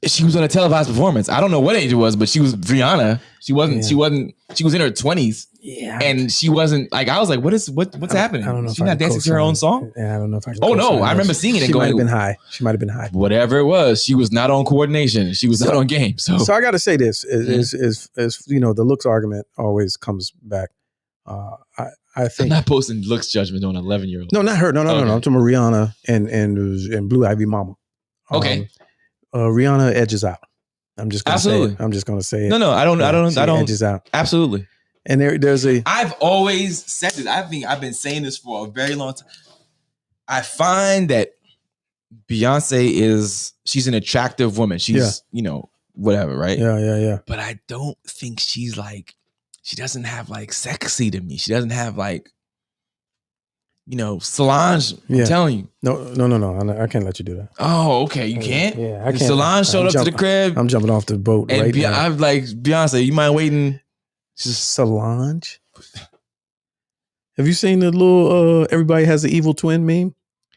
She was on a televised performance. I don't know what age it was, but she was Rihanna. She wasn't. She was in her 20s. Yeah. And she wasn't like, I was like, what's happening? I don't know. She's not dancing to her own song. Yeah, I don't know if I can. Oh no, I remember seeing it and going. She might have been high. Whatever it was, she was not on coordination. She was not on game. So I got to say this is you know, the looks argument always comes back. I think I'm not posting looks judgment on an 11-year-old. No, not her. No. I'm talking about Rihanna and Blue Ivy Mama. Okay. Rihanna edges out. I'm just gonna say it. I'm just gonna say it. No, I don't edges out. Absolutely. And there's I've always said it. I've been saying this for a very long time. I find that Beyonce she's an attractive woman. She's, you know, whatever, right? Yeah. But I don't think she's like, she doesn't have like sexy to me. She doesn't have like, you know, Solange. I'm telling you. No. I can't let you do that. Oh, okay. You can't? Yeah, I can't. Solange showed up to the crib. I'm jumping off the boat and now. I'm like, Beyonce, you mind waiting? Solange? Have you seen the little everybody has an evil twin meme?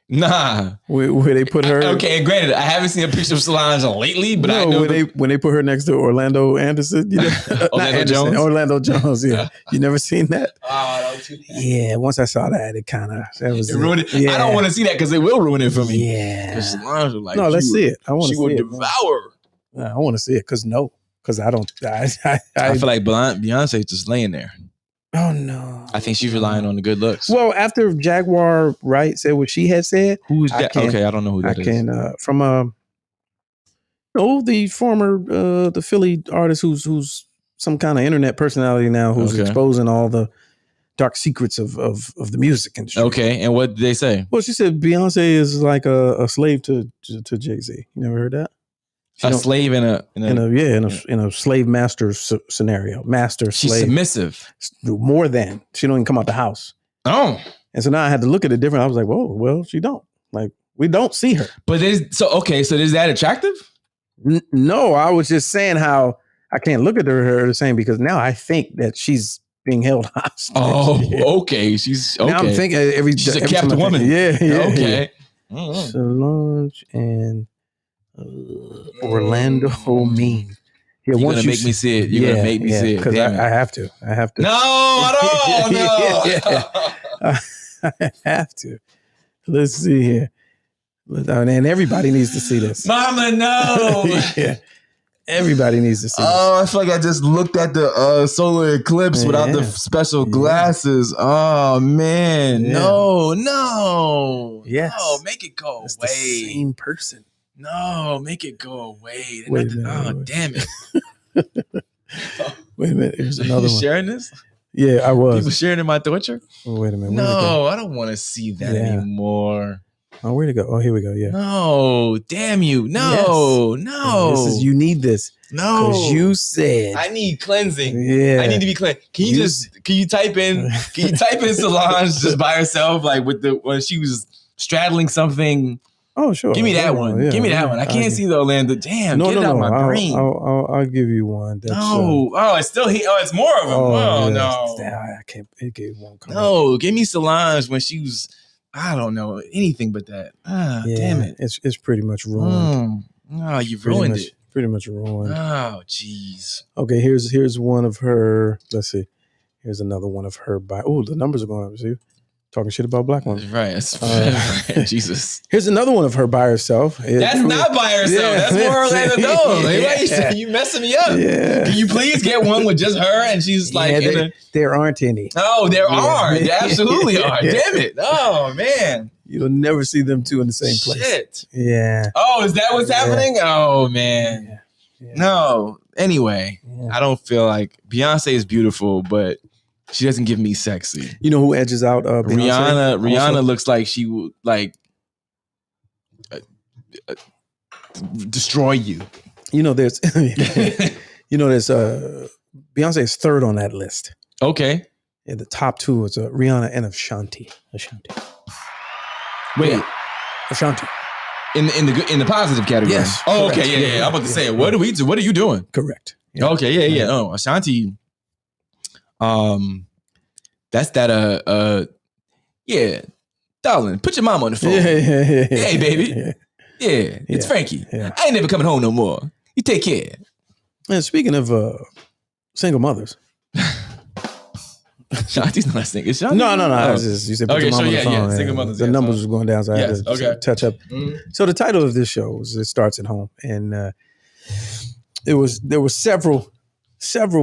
Nah. Where they put her. Okay, granted, I haven't seen a picture of Solange lately, but I know when they put her next to Orlando Anderson, you know, Orlando Jones, yeah. You never seen that? Oh, that was too bad. Yeah, once I saw that, it ruined it. Yeah. I don't want to see that because it will ruin it for me. Yeah. Solange was like, no, let's see it. I want to see it. She will devour. I want to see it because I don't. I feel like Beyonce's just laying there. Oh no! I think she's relying on the good looks. Well, after Jaguar Wright said what she had said, who's that? Okay, I don't know who that is. From the former the Philly artist who's some kind of internet personality now who's exposing all the dark secrets of the music industry. Okay, and what did they say? Well, she said Beyonce is like a slave to Jay-Z. You never heard that? A slave in a slave master scenario. Master She's slave. Submissive. More than. She don't even come out the house. Oh. And so now I had to look at it different. I was like, whoa, well, she don't. Like, we don't see her. But is that attractive? No, I was just saying how I can't look at her the same because now I think that she's being held hostage. Oh, okay. She's okay. Now I'm thinking she's a kept woman. Yeah. Okay. Mm-hmm. Solange and Orlando Mean. Yeah, you're gonna make me see it. You're gonna make me see it. Because I have to. No, I don't. I have to. Let's see here. And everybody needs to see this. Mama, no. Yeah. Everybody needs to see this. Oh, I feel like I just looked at the solar eclipse without the special glasses. Oh, man. Yeah. No. Yes. No, make it go It's away. The same person. No, make it go away. Wait a minute. Damn it. Wait a minute. Here's another one. Sharing this? Yeah, I was. People sharing in my torture? Oh, wait a minute. No, I don't want to see that anymore. Oh, where'd it go? Oh, here we go. Yeah. No, damn you. No. You need this. No. Because you said. I need cleansing. Yeah. I need to be cleansed. Can you type in Solange just by herself, like when she was straddling something? Oh, sure. Give me that one. Yeah, give me that one. I can't see the Orlando. Damn, get it out of my brain. I'll give you one. It's still here. Oh, it's more of them. Oh, no. I can't. It gave one. No, give me Solange when she was, I don't know, anything but that. Damn it. It's pretty much ruined. No, you've ruined it. Pretty much ruined. Oh, jeez. Okay, here's one of her. Let's see. Here's another one of her. The numbers are going up. See? Talking shit about black women. Right. Right. Jesus. Here's another one of her by herself. That's not by herself. Yeah. That's more Orlando Jones. You messing me up. Yeah. Can you please get one with just her? And she's like, there aren't any. Oh, there are. There absolutely are. Damn it. Oh, man. You'll never see them two in the same place. Shit. Yeah. Oh, is that what's happening? Oh, man. Yeah. No. Anyway, I don't feel like Beyonce is beautiful, but she doesn't give me sexy. You know who edges out Beyonce? Rihanna looks like she would like destroy you. There's Beyonce is third on that list. Okay. Yeah, the top two was Rihanna and Ashanti. Wait, Yeah. Ashanti. in the positive category. Yes, Oh, correct. okay. Yeah. I'm about to say, what do we do? What are you doing? Correct. Yeah. Okay. Yeah. Oh, Ashanti. That's that. Yeah, darling, put your mom on the phone. Yeah. Hey, baby. Yeah, it's Frankie. Yeah. I ain't never coming home no more. You take care. And speaking of single mothers. Shanti's not single. Is Shanti? No. Oh. It's just, you said put your mom on the phone. Single mothers. The numbers were going down, so I had to touch up. Mm-hmm. So the title of this show is "It Starts at Home," and there were several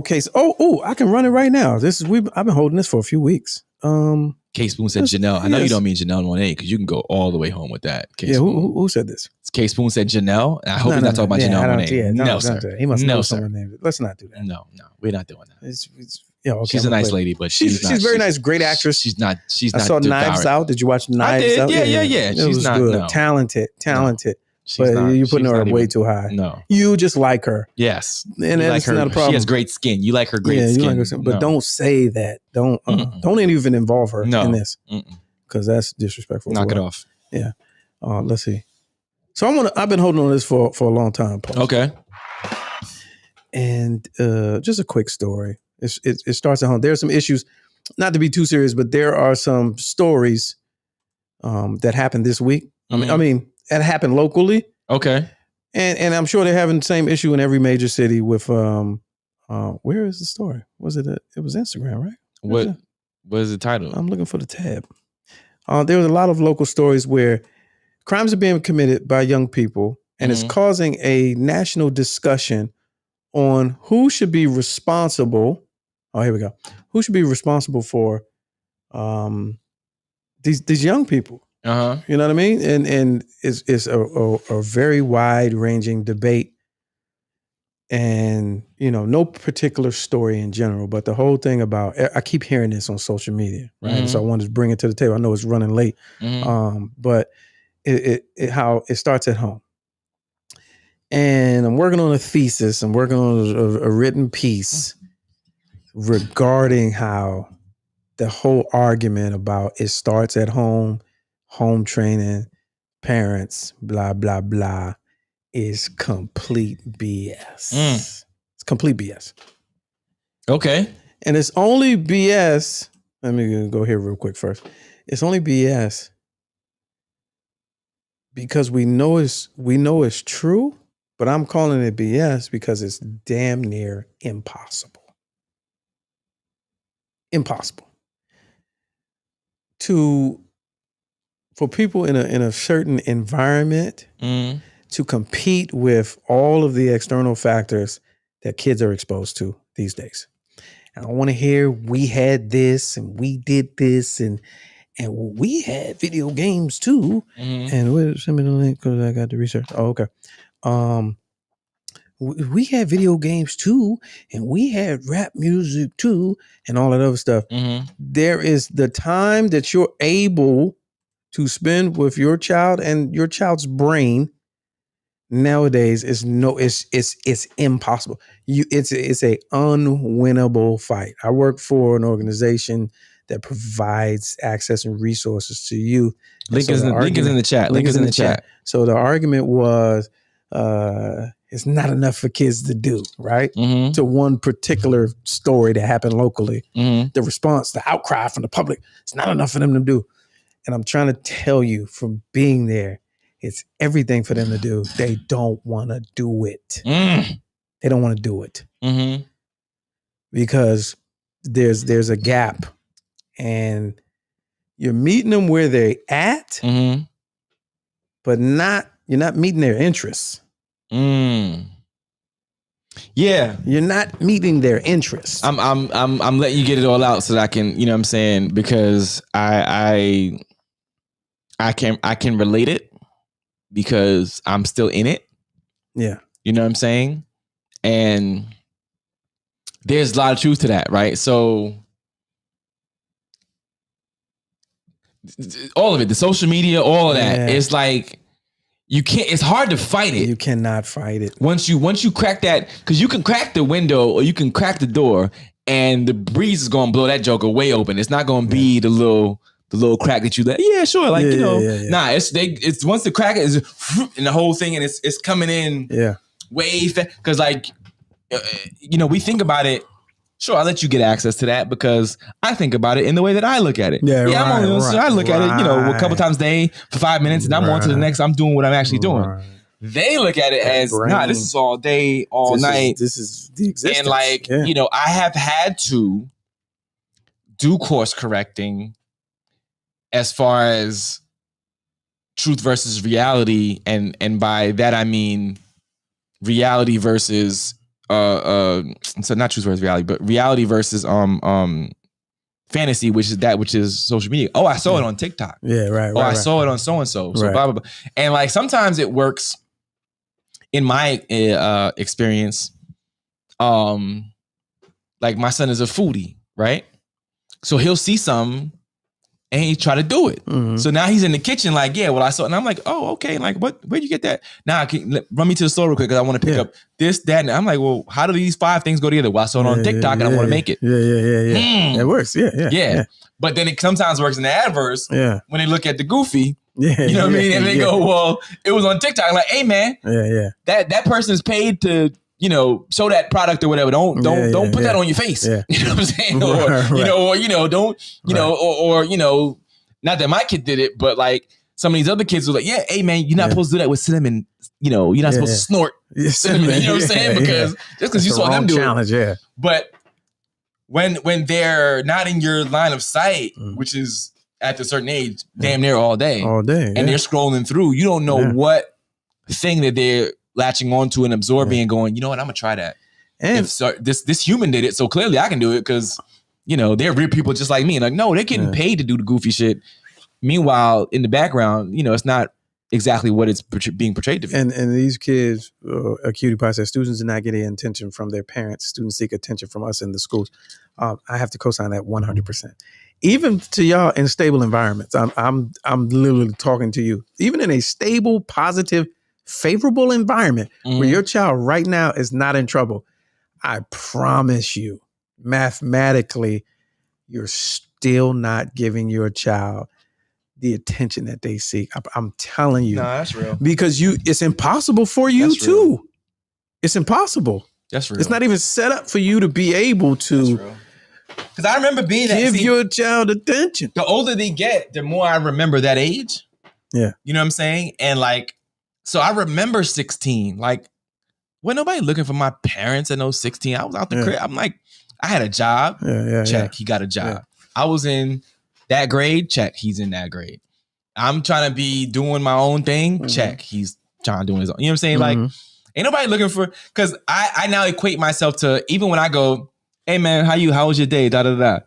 cases. Oh, I can run it right now. I've been holding this for a few weeks. K Spoon said Janelle. I know you don't mean Janelle Monáe because you can go all the way home with that. Yeah, who said this? K Spoon said Janelle. I hope he's not talking about Janelle Monáe. No, sir. He must know sir. someone named it. Let's not do that. No, we're not doing that. Okay, she's a nice lady, but she's very nice, great actress. She's not. I saw Knives Out. Did you watch Knives Out? Yeah. It She's was not good. no. Talented. She's But you're putting her way too high. No. You just like her. Yes. And that's not a problem. She has great skin. You like her great skin. You like her skin. But don't say that. Don't even involve her in this. Because that's disrespectful. Knock it off. Yeah. Let's see. So I've been holding on to this for a long time. Paul. Okay. And just a quick story. It starts at home. There are some issues, not to be too serious, but there are some stories that happened this week. Mm-hmm. I mean, that happened locally. Okay. And I'm sure they're having the same issue in every major city with where is the story? Was it it was Instagram, right? What is the title? I'm looking for the tab. There was a lot of local stories where crimes are being committed by young people, and it's causing a national discussion on who should be responsible. Oh, here we go. Who should be responsible for these young people? Uh-huh. You know what I mean? And it's a very wide ranging debate, and no particular story in general, but the whole thing about, I keep hearing this on social media, right? Mm-hmm. So I wanted to bring it to the table. I know it's running late, but how it starts at home. And I'm working on a thesis. I'm working on a written piece regarding how the whole argument about it starts at home training, parents, blah, blah, blah, is complete BS. It's complete BS. Okay. And it's only BS. Let me go here real quick first. It's only BS because we know it's true, but I'm calling it BS because it's damn near impossible. Impossible. For people in a certain environment to compete with all of the external factors that kids are exposed to these days. I don't want to hear we had this and we did this and we had video games too. And send me the link because I got the research. Oh, okay. We had video games too, and we had rap music too, and all that other stuff. There is the time that you're able to spend with your child and your child's brain nowadays is it's impossible. It's a unwinnable fight. I work for an organization that provides access and resources to youth. Link is in the chat. Link is in the chat. So the argument was it's not enough for kids to do, right? To one particular story that happened locally. The response, the outcry from the public, it's not enough for them to do. And I'm trying to tell you from being there, it's everything for them to do. They don't want to do it. They don't want to do it. Because there's a gap and you're meeting them where they're at, but you're not meeting their interests. Yeah. You're not meeting their interests. I'm letting you get it all out so that I can, you know what I'm saying? Because I can relate it because I'm still in it. Yeah. You know what I'm saying? And there's a lot of truth to that, right? So all of it, the social media, all of that, it's like it's hard to fight it. You cannot fight it. Once you crack that, because you can crack the window or you can crack the door and the breeze is gonna blow that joker way open. It's not gonna be the little crack that you let. Yeah, sure. Like nah. It's once the crack is and the whole thing, and it's coming in. Yeah. Way because like we think about it. Sure, I'll let you get access to that because I think about it in the way that I look at it. Yeah, right, I'm only, I look at it, a couple times a day for 5 minutes, and I'm on to the next. I'm doing what I'm actually doing. Right. They look at it as, nah, this is all day, all night. This is the existence. And like, I have had to do course correcting as far as truth versus reality, and by that I mean reality versus so not truth versus reality, but reality versus fantasy, which is social media. Oh, I saw it on TikTok. Yeah, right. I saw it on so and so. So blah blah blah. And like sometimes it works. In my experience, like my son is a foodie, right? So he'll see something and he try to do it. Mm-hmm. So now he's in the kitchen like, yeah, well, I saw it. And I'm like, oh, okay. Like, where'd you get that? Now, run me to the store real quick because I want to pick up this, that. And I'm like, well, how do these 5 things go together? Well, I saw it on TikTok and I want to make it. Yeah. It works. Yeah. But then it sometimes works in the adverse when they look at the goofy. Yeah, you know what I mean? And they go, well, it was on TikTok. I'm like, hey, man. Yeah. That person is paid to, show that product or whatever. Don't put that on your face. Yeah. You know what I'm saying? Don't, not that my kid did it, but like some of these other kids were like, yeah, hey man, you're not supposed to do that with cinnamon. You're not supposed to snort cinnamon. You know what I'm saying? Because just because you saw them do challenge, it. But when they're not in your line of sight, which is at a certain age, damn near all day, and they're scrolling through, you don't know what thing that they're latching onto and absorbing and going, you know what, I'm gonna try that. And this human did it, so clearly I can do it because they're real people just like me. And like, no, they're getting paid to do the goofy shit. Meanwhile, in the background, it's not exactly what it's being portrayed to be. And these kids, Cutie Pie says, students do not get any attention from their parents. Students seek attention from us in the schools. I have to co-sign that 100%. Even to y'all in stable environments, I'm literally talking to you. Even in a stable, positive, favorable environment where your child right now is not in trouble, I promise you, mathematically, you're still not giving your child the attention that they seek. I'm telling you. No, that's real. Because it's impossible for you too. It's impossible. That's real. It's not even set up for you to be able to. Because I remember being give your child attention. The older they get, the more I remember that age. Yeah. You know what I'm saying? And like, so I remember 16. Like, wasn't nobody looking for my parents at 16. I was out the crib. I'm like, I had a job. Check. He got a job. Yeah. I was in that grade. Check. He's in that grade. I'm trying to be doing my own thing. Check. He's trying to do his own. You know what I'm saying? Like, ain't nobody looking for, because I now equate myself to, even when I go, hey man, how was your day? Da da da.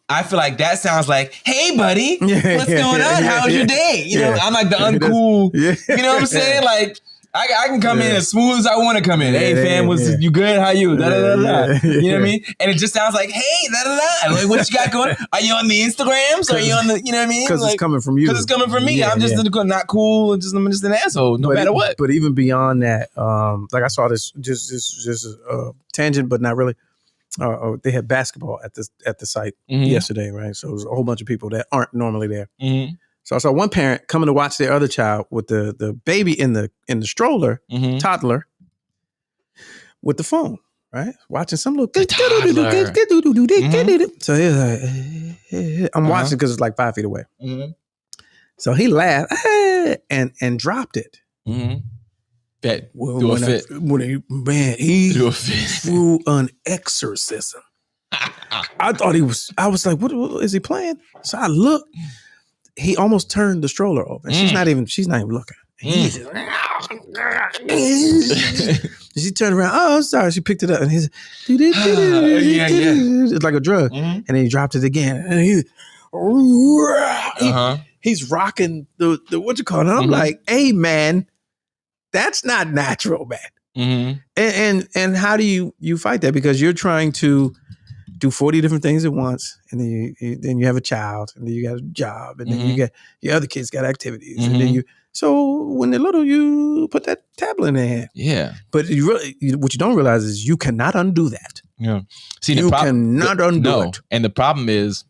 I feel like that sounds like, hey buddy, what's going on? How was your day? You know, I'm like the uncool. You know what I'm saying? Like, I can come in as smooth as I want to come in. Hey fam, you good? How you? Da da da da. You know what I mean? And it just sounds like, hey, da da da. Like, what you got going? Are you on the Instagrams? Are you on the? You know what I mean? Because like, it's coming from you. Because it's coming from me. I'm just not cool. I'm just an asshole. No matter what. But even beyond that, like I saw this just tangent, but not really. They had basketball at the site yesterday, right? So it was a whole bunch of people that aren't normally there. So I saw one parent coming to watch their other child with the baby in the stroller, toddler, with the phone, right? Watching some little. So he's like, I'm watching because it's like 5 feet away. So he laughed and dropped it. Bet. Well, do a fit. He threw an exorcism. I thought I was like, what is he playing? So I looked. He almost turned the stroller over. And she's not even looking. He's just, she turned around. Oh, I'm sorry. She picked it up and he's it's like a drug. And then he dropped it again. And he's rocking the what you call it. And I'm like, hey man, that's not natural, man. And how do you fight that? Because you're trying to do 40 different things at once, and then you have a child, and then you got a job, and then you got your other kids got activities, and then so when they're little, you put that tablet in their hand. Yeah. But what you don't realize is you cannot undo that. Yeah. See, you cannot undo it. And the problem is,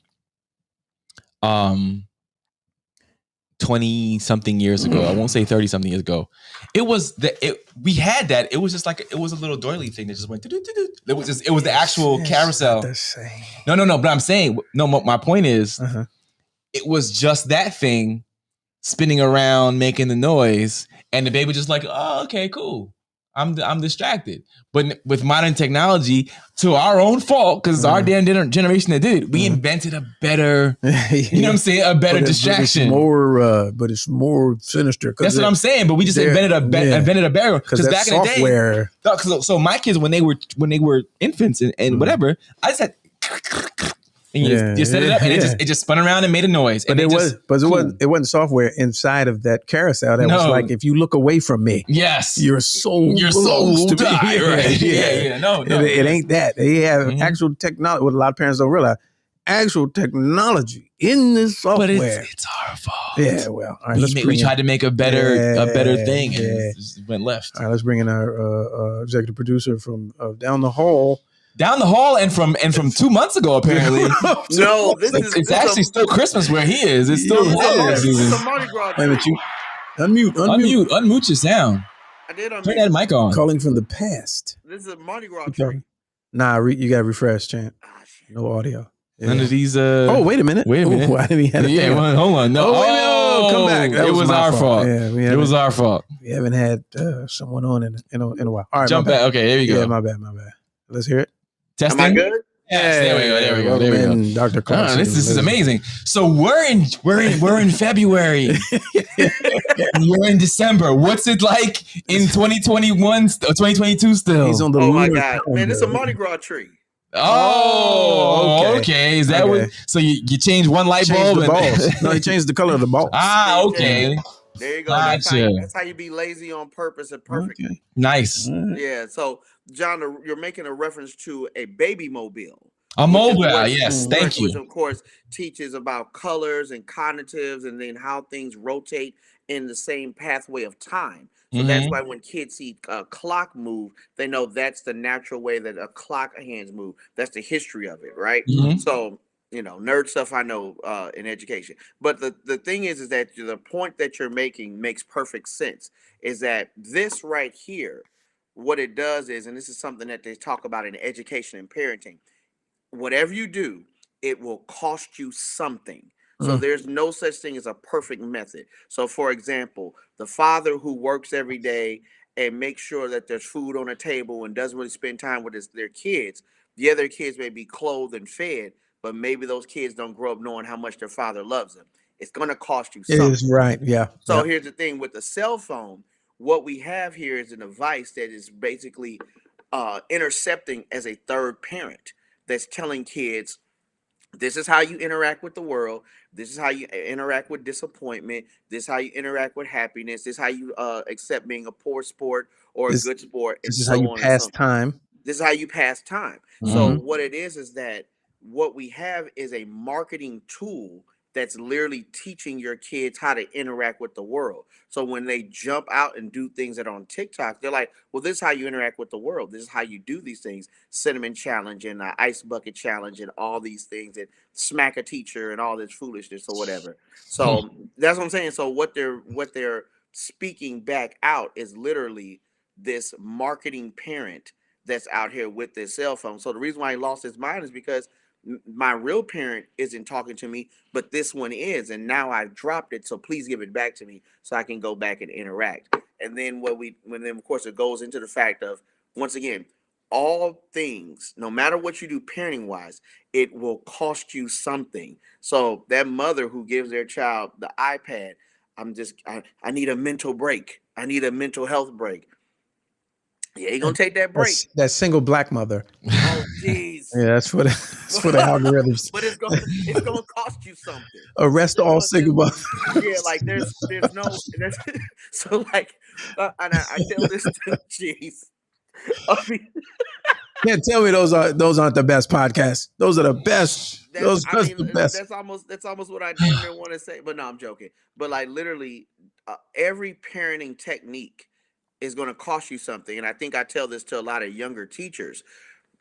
20 something years ago, I won't say 30 something years ago, we had that. It was just like it was a little doily thing that just went. It was the actual carousel. Not the same. No. But I'm saying My point is, it was just that thing spinning around, making the noise, and the baby just like, oh, okay, cool. I'm distracted. But with modern technology, to our own fault, because it's our damn generation that did it, we invented a better, you know what I'm saying, a better distraction. But it's more sinister. That's what I'm saying. But we just invented a better. Because back software. in the day, so my kids when they were infants and whatever, I just had. And you set it up, and it just spun around and made a noise. But it wasn't software inside of that carousel that was like, if you look away from me, yes, your soul belongs to me. Right? Yeah. No, it ain't that. They have actual technology. What a lot of parents don't realize, actual technology in this software. But it's our fault. Yeah, well, all right, we tried to make a better thing, and it just went left. All right, let's bring in our executive producer from down the hall. Down the hall and from 2 months ago, apparently. No, it's actually still Christmas where he is. It's still it's a Mardi Gras tree. Unmute your sound. I did unmute. Turn that mic on. Calling from the past. This is a Mardi Gras tree. Nah, you got to refresh, champ. No audio. Yeah. None of these. Oh, wait a minute. Wait a minute. Why did we have hold on. No. Oh, wait a minute. Oh, come back. It was our fault. Yeah, it was our fault. We haven't had someone on in a while. All right, jump back. Okay, there you go. Yeah, my bad. Let's hear it. Testing. Am I good? Yes, there we go. Dr. Clarkson. This is amazing. So we're in February. We're in December. What's it like in 2021 or 2022 still? He's on the my God. Man, it's a Mardi Gras tree. Oh, okay. Is that what? So you change one light bulb? The balls. No, he changed the color of the balls. Okay. There you go. Gotcha. That's how you be lazy on purpose and perfect. Okay. Nice. Yeah. So, John, you're making a reference to a baby mobile. A mobile, yes. Thank you. Which, of course, teaches about colors and cognitives and then how things rotate in the same pathway of time. So that's why when kids see a clock move, they know that's the natural way that a clock hands move. That's the history of it, right? So, nerd stuff I know in education. But the thing is that the point that you're making makes perfect sense, is that this right here, what it does is, and this is something that they talk about in education and parenting, whatever you do, it will cost you something. So there's no such thing as a perfect method. So, for example, the father who works every day and makes sure that there's food on the table and doesn't really spend time with their kids, the other kids may be clothed and fed, but maybe those kids don't grow up knowing how much their father loves them. It's going to cost you something. It is right, yeah. So here's the thing with the cell phone. What we have here is a device that is basically intercepting as a third parent that's telling kids, this is how you interact with the world. This is how you interact with disappointment. This is how you interact with happiness. This is how you accept being a poor sport or a good sport. This is how you pass time. This is how you pass time. So what it is that what we have is a marketing tool that's literally teaching your kids how to interact with the world. So when they jump out and do things that are on TikTok, they're like, well, this is how you interact with the world. This is how you do these things. Cinnamon challenge and ice bucket challenge and all these things, and smack a teacher and all this foolishness or whatever. So that's what I'm saying. So what they're speaking back out is literally this marketing parent that's out here with this cell phone. So the reason why he lost his mind is because my real parent isn't talking to me, but this one is, and now I've dropped it. So please give it back to me so I can go back and interact. And then of course it goes into the fact of, once again, all things, no matter what you do parenting wise, it will cost you something. So that mother who gives their child the iPad, I need a mental break. I need a mental health break. Yeah, you're gonna take that break. That single black mother. Oh, jeez. Yeah, that's for the algorithms. But it's gonna cost you something. Arrest all single mothers. Yeah, like there's no. So like, and I tell this to jeez. I mean, can't tell me those aren't the best podcasts. Those are the best. The best. That's almost what I damn near want to say. But no, I'm joking. But like literally, every parenting technique is going to cost you something. And I think I tell this to a lot of younger teachers.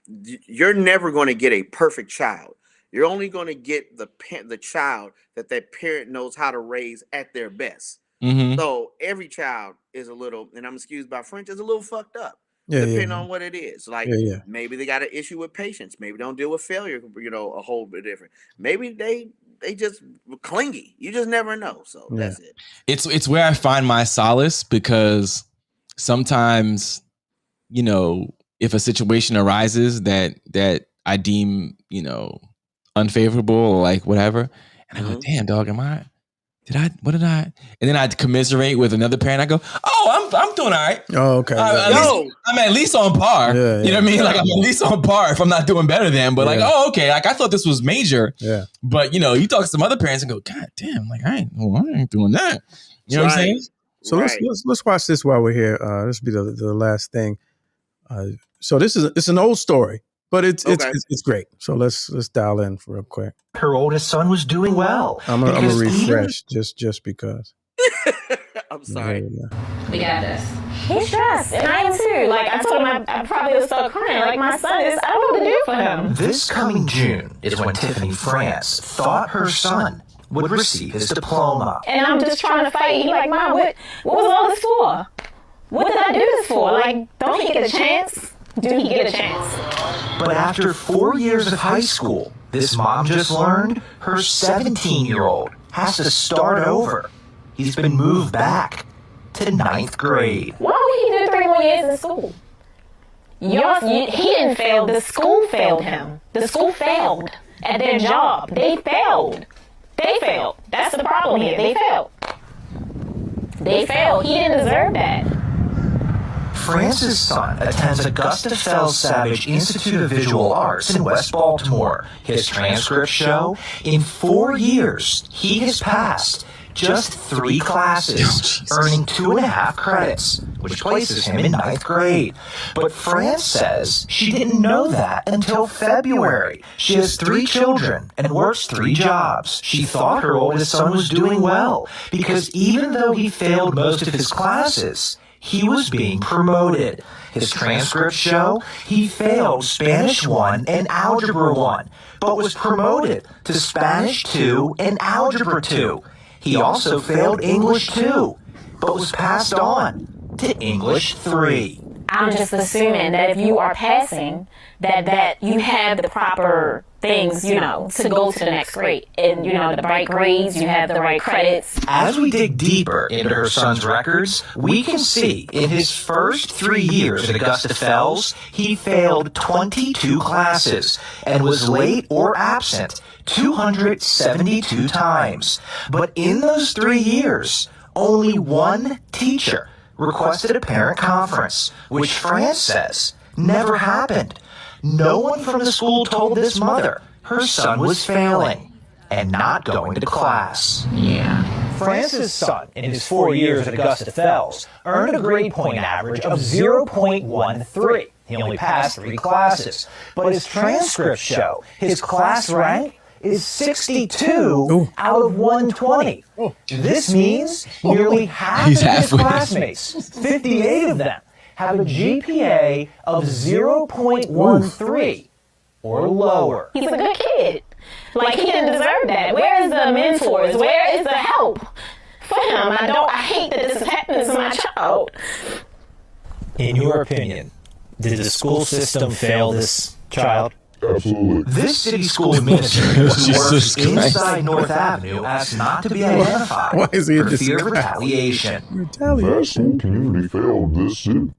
you're never going to get a perfect child. You're only going to get the child that parent knows how to raise at their best. Mm-hmm. So every child is a little, and I'm excused by French, is a little fucked up. Yeah, depending on what it is. Like Yeah. maybe they got an issue with patience. Maybe they don't deal with failure, a whole bit different. Maybe they just clingy. You just never know. So that's it. It's where I find my solace, because sometimes, if a situation arises that I deem, unfavorable or like whatever, and I go, damn dog, what did I? And then I'd commiserate with another parent. I go, oh, I'm doing all right. Oh, okay. I'm at least on par. Yeah, you know what I mean? Like I'm at least on par if I'm not doing better than. But like, oh, okay. Like I thought this was major. Yeah. But you talk to some other parents and go, God damn, like I ain't doing that. You know what I'm saying? So let's watch this while we're here. This will be the last thing. So it's an old story, but it's great. So let's dial in real quick. Her oldest son was doing well. I'm gonna refresh just because. I'm sorry. We got this. He's stressed, and I am too. Like I told him, I probably would start crying. Like my son is, I don't know what to do for him. This coming June is when Tiffany France thought her son would receive his diploma. And I'm just trying to fight. He like, Mom, what was all this for? What did I do this for? Like, don't he get a chance? Do he get a chance? But after 4 years of high school, this mom just learned her 17-year-old has to start over. He's been moved back to 9th grade. Why would he do 3 more years in school? He didn't fail. The school failed him. The school failed at their job. They failed. That's the problem here. They failed. He didn't deserve that. France's son attends Augusta Fells Savage Institute of Visual Arts in West Baltimore. His transcripts show in 4 years, he has passed just 3 classes, earning 2.5 credits, which places him in 9th grade. But France says she didn't know that until February. She has 3 children and works 3 jobs. She thought her oldest son was doing well, because even though he failed most of his classes, he was being promoted. His transcripts show he failed Spanish 1 and Algebra 1, but was promoted to Spanish 2 and Algebra 2. He also failed English 2, but was passed on to English 3. I'm just assuming that if you are passing, that you have the proper things, to go to the next grade. And, the right grades, you have the right credits. As we dig deeper into her son's records, we can see in his first 3 years at Augusta Fells, he failed 22 classes and was late or absent 272 times. But in those 3 years, only one teacher requested a parent conference, which France says never happened. No one from the school told this mother her son was failing and not going to class. Yeah. France's son, in his 4 years at Augusta Fells, earned a grade point average of 0.13. He only passed 3 classes, but his transcripts show his class rank is 62 out of 120. This means nearly half of his classmates, 58 of them, have a GPA of 0.13 or lower. He's a good kid. Like, he didn't deserve that. Where is the mentors? Where is the help for him? I hate that this is happening to my child. In your opinion, did the school system fail this child? Absolutely. This city school administrator who works inside North Avenue asked not to be identified Why is he for fear of retaliation. That school community failed this city.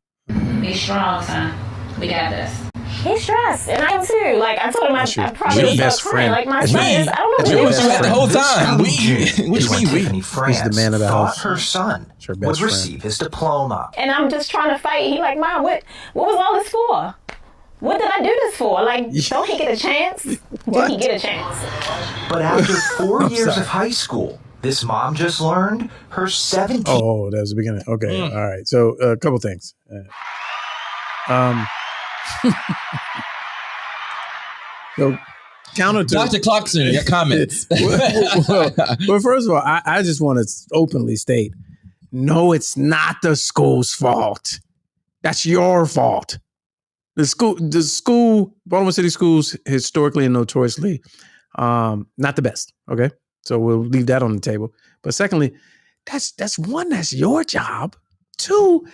Be strong, son. We got this. He's stressed, and I am too. Like I told him, I probably would start crying. Like my son is, I don't know what to do with you the whole time. Which means Tiffany France He's the man of the thought house. her son would receive his diploma. And I'm just trying to fight. He like, Mom, what was all this for? What did I do this for? Like, don't he get a chance? Do he get a chance? But after 4 years of high school, this mom just learned her 17. Oh, that was the beginning. Okay, all right. So a couple things. So counter to Dr. Clarkson, your comments. well, first of all, I just want to openly state, no, it's not the school's fault. That's your fault. The school, Baltimore City schools, historically and notoriously, not the best. Okay, so we'll leave that on the table. But secondly, that's one, that's your job. Two,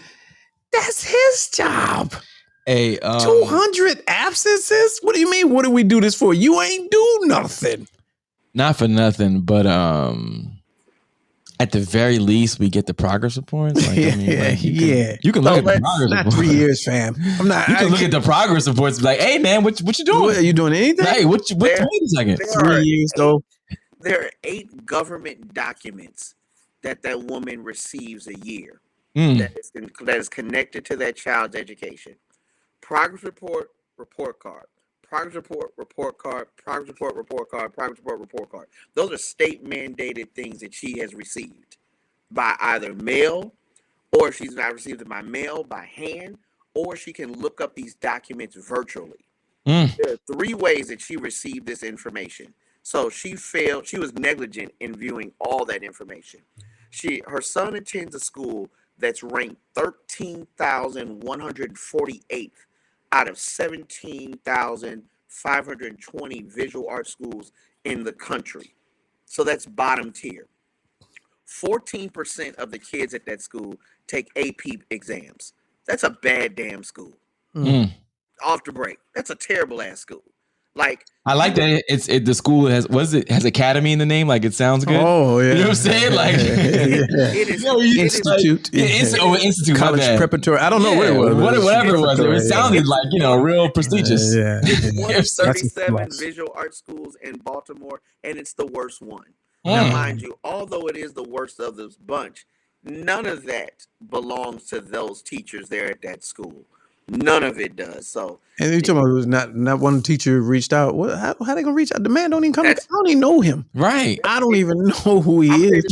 that's his job. 200 absences? What do you mean? What do we do this for? You ain't do nothing. Not for nothing, but at the very least, we get the progress reports. Like, I mean, you can look at the progress not reports. 3 years, fam. I'm not. You can look at the progress reports. And be like, hey, man, what you doing? Are you doing anything? Hey, wait a second. 3 years though. There are 8 government documents that woman receives a year that is connected to that child's education. Progress report, report card. Progress report, report card. Progress report, report card. Progress report, report card. Those are state mandated things that she has received by either mail, or she's not received it by mail, by hand, or she can look up these documents virtually. There are 3 ways that she received this information. So she failed. She was negligent in viewing all that information. Her son attends a school that's ranked 13,148 out of 17,520 visual arts schools in the country. So that's bottom tier. 14% of the kids at that school take AP exams. That's a bad damn school. Off the break. That's a terrible ass school. Like, I like that the school has academy in the name. Like, it sounds good. Oh, yeah. You know what I'm saying? Like, it is institute. Institute. College preparatory. I don't know what it was. Whatever it was. It sounded like, real prestigious. Yeah. There's 37 visual arts schools in Baltimore, and it's the worst one. Now, mind you, although it is the worst of this bunch, none of that belongs to those teachers there at that school. None of it does. So, and you talking about it was not one teacher reached out. What? How they gonna reach out? The man don't even come. I don't even know him. Right. I don't even know who he is.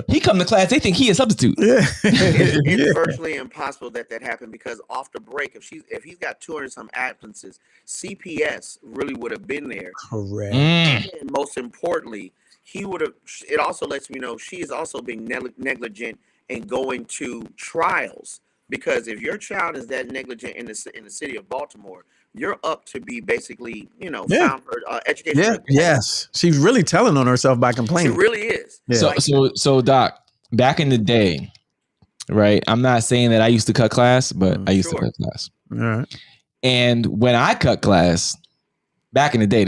He come to class. They think he a substitute. Yeah. It's virtually impossible that happened, because off the break, if he's got 200 some absences, CPS really would have been there. Correct. And most importantly, he would have. It also lets me know she is also being negligent in going to trials. Because if your child is that negligent in the city of Baltimore, you're up to be basically, found for education. Yeah, yes. She's really telling on herself by complaining. She really is. Yeah. So Doc, back in the day, right? I'm not saying that I used to cut class, but I used to cut class. All right. And when I cut class, back in the day,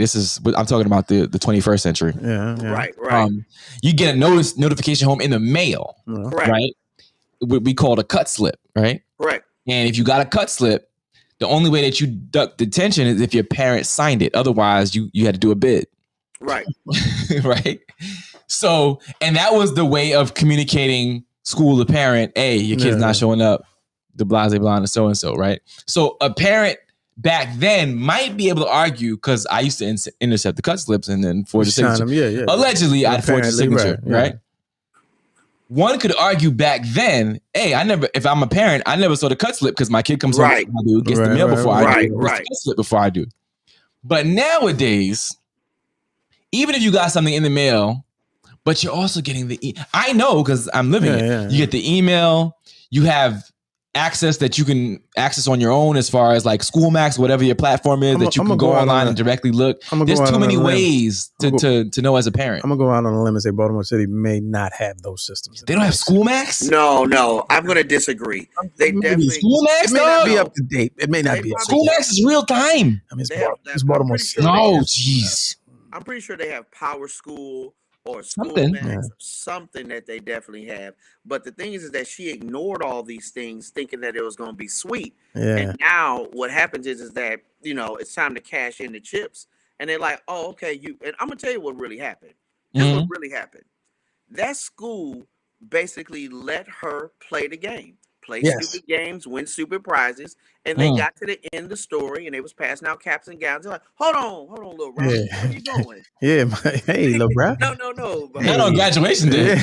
I'm talking about the 21st century. Yeah. Right. You get a notification home in the mail, right? What we call a cut slip, right? Correct. And if you got a cut slip, the only way that you duck detention is if your parents signed it. Otherwise, you had to do a bid. Right. Right. So, and that was the way of communicating school to parent. Hey, your kid's not showing up. The blah, blah, blah, and so, right? So a parent back then might be able to argue, because I used to intercept the cut slips and then forge a signature. Allegedly, I'd forge a signature, right? One could argue back then, hey, if I'm a parent, I never saw the cut slip because my kid comes home before I do, gets the mail before I do, gets the cut slip before I do. But nowadays, even if you got something in the mail, but you're also getting I know, because I'm living it. You get the email, you have access that you can access on your own, as far as like School Max, whatever your platform is, that you can go online and directly look. There's too many ways to know as a parent. I'm gonna go out on a limb and say Baltimore City may not have those systems. They don't have School Max? No, I'm gonna disagree. They definitely School Max. It may not be up to date. It may not be. School Max is real time. I mean, it's Baltimore City. No, jeez. I'm pretty sure they have Power School or School Max, something that they definitely have. But the thing is that she ignored all these things, thinking that it was going to be sweet. Yeah. And now what happens is that, it's time to cash in the chips. And they're like, oh, okay, and I'm going to tell you what really happened. That's what really happened. That school basically let her play the game. Play stupid games, win stupid prizes, and they got to the end of the story, and they was passing out caps and gowns. They're like, hold on, little bro, where are you going? Hey, little bro. No. Not on graduation day.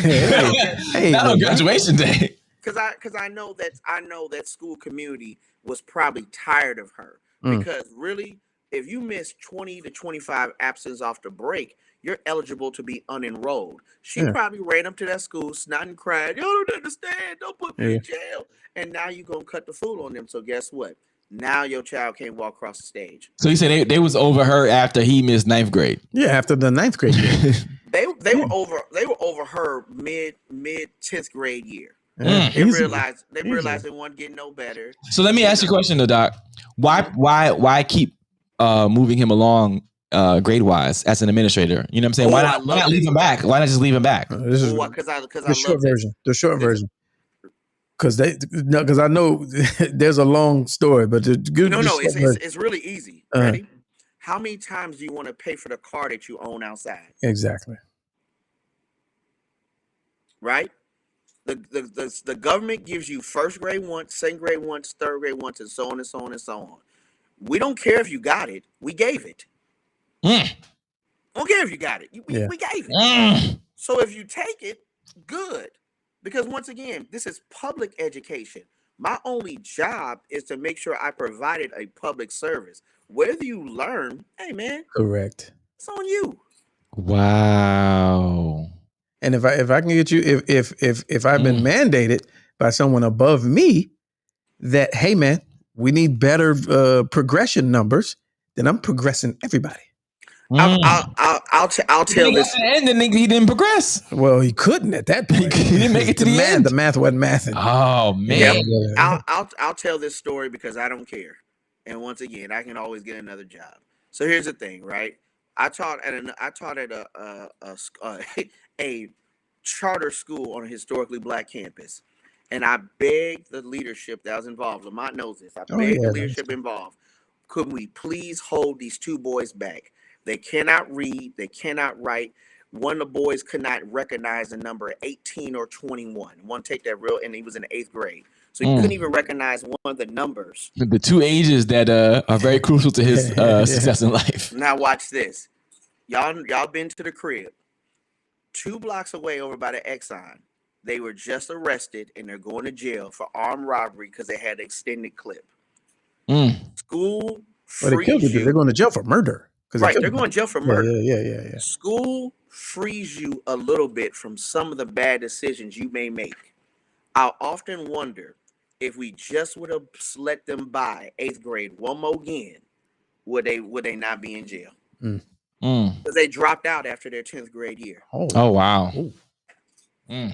Not on graduation day. Because I know that school community was probably tired of her. Because really, if you miss 20 to 25 absences off the break, you're eligible to be unenrolled. She probably ran up to that school, snot and cried, "You don't understand, don't put me in jail." And now you're going to cut the fool on them. So guess what? Now your child can't walk across the stage. So you said they was over her after he missed 9th grade. Yeah, after the 9th grade year. They were over her mid 10th grade year. Mm. They realized they weren't getting no better. So let me ask you a question though, Doc. Why keep moving him along grade wise as an administrator? You know what I'm saying? Why not leave him back? Why not just leave him back? This is the short version. The short version. Because I know there's a long story, but it's really easy. Ready? How many times do you want to pay for the car that you own outside? Exactly. Right? The government gives you first grade once, second grade once, third grade once, and so on and so on and so on. We don't care if you got it. We gave it. Don't care if you got it. We gave it. So if you take it, good. Because once again, this is public education. My only job is to make sure I provided a public service. Whether you learn, hey man, correct. It's on you. Wow. And if I can get you, if I've been mandated by someone above me that, hey man, we need better progression numbers, then I'm progressing everybody. I'll tell this. And then he didn't progress. Well, he couldn't at that point. He didn't make it to the end. The math wasn't mathing. Oh man. Yeah. I'll tell this story because I don't care. And once again, I can always get another job. So here's the thing, right? I taught at a charter school on a historically black campus, and I begged the leadership that was involved. Lamont knows this. I begged the leadership involved. Could we please hold these two boys back? They cannot read. They cannot write. One of the boys could not recognize the number 18 or 21. One take that and he was in the 8th grade. So he couldn't even recognize one of the numbers. The two ages that are very crucial to his success in life. Now watch this. Y'all been to the crib. 2 blocks away over by the Exxon. They were just arrested and they're going to jail for armed robbery because they had an extended clip. School they killed you. They're going to jail for murder. Right, they're going to jail for murder. Yeah. School frees you a little bit from some of the bad decisions you may make. I'll often wonder if we just would have let them by 8th grade one more again, would they not be in jail? Because they dropped out after their 10th grade year. Oh wow. And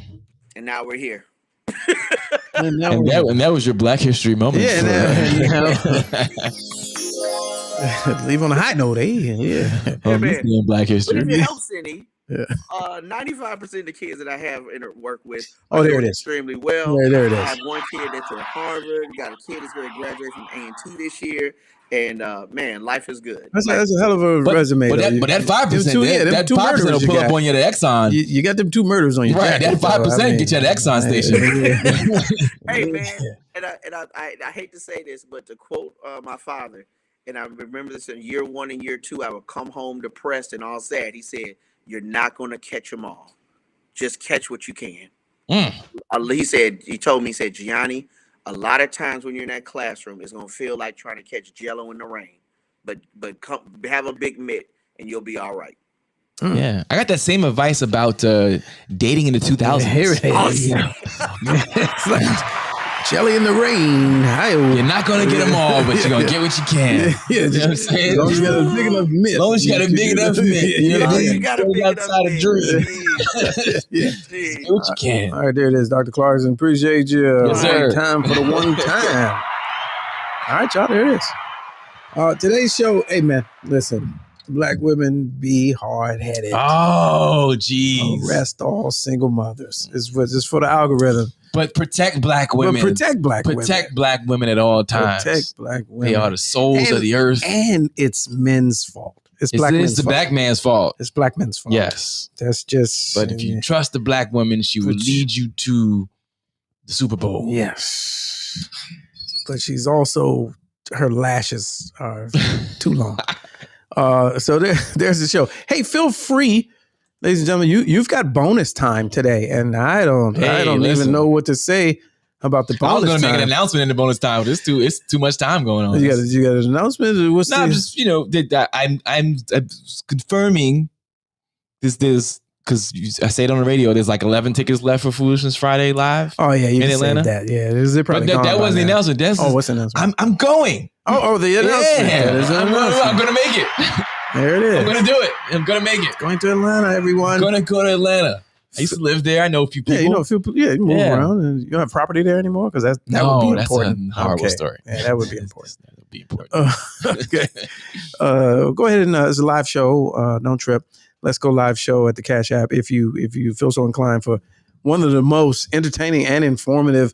now we're here. and that was your Black History moment. Leave on a high note, Yeah. Black History. But if it helps any, 95% of the kids that I have work with are doing there it is. extremely well. There it is. I have one kid that's at Harvard. You got a kid that's going to graduate from A&T this year. And man, life is good. That's a hell of a resume. But that 5%, that 5% will pull up on you at Exxon. You got them 2 murders on your right. That 5% get you at Exxon station. Hey man, and I hate to say this, but to quote my father, and I remember this in year 1 and year 2, I would come home depressed and all sad. He said, "You're not going to catch them all. Just catch what you can." He told me, Gianni, a lot of times when you're in that classroom, it's going to feel like trying to catch jello in the rain. But have a big mitt and you'll be all right. Yeah. I got that same advice about dating in the 2000s. Here it is. It's like jelly in the rain. You're not going to get them all, but you're going to get what you can. You know what I'm saying? As long as you got a big enough mitt. As long as you got a big enough mitt. You got a big enough mitt. Get what you can. All right, there it is, Dr. Clarkson. Appreciate you. Yes, sir. Time for the one time. All right, y'all, there it is. Today's show, hey, man, listen. Black women be hard-headed. Oh, geez. Arrest all single mothers. It's for the algorithm. But protect black women. But protect black women. Protect black women at all times. Protect black women. They are the souls of the earth. And it's men's fault. It's the black man's fault. It's black men's fault. Yes. That's just... But if you trust the black woman, she will lead you to the Super Bowl. Yes. But she's also... Her lashes are too long. So there's the show. Hey, feel free... Ladies and gentlemen, you've got bonus time today, and I don't even know what to say about the bonus time. I was going to make an announcement in the bonus time. It's too much time going on. You got an announcement? I'm just I'm confirming this because I say it on the radio. There's like 11 tickets left for Foolishness Friday live. Oh yeah, you in can Atlanta. say that. Yeah, they're probably But that was the announcement. What's the announcement? I'm going. Oh, the announcement. Yeah, I'm gonna make it. There it is. I'm gonna do it. I'm gonna make it. Going to Atlanta, everyone. I'm gonna go to Atlanta. I used to live there. I know a few people. Yeah, you know a few people. Yeah, you move around, and you don't have property there anymore because that would be important. That's a horrible story. Yeah, that would be important. That would be important. Okay. Go ahead and it's a live show. Don't trip. Let's Go Live Show at the Cash App if you feel so inclined for one of the most entertaining and informative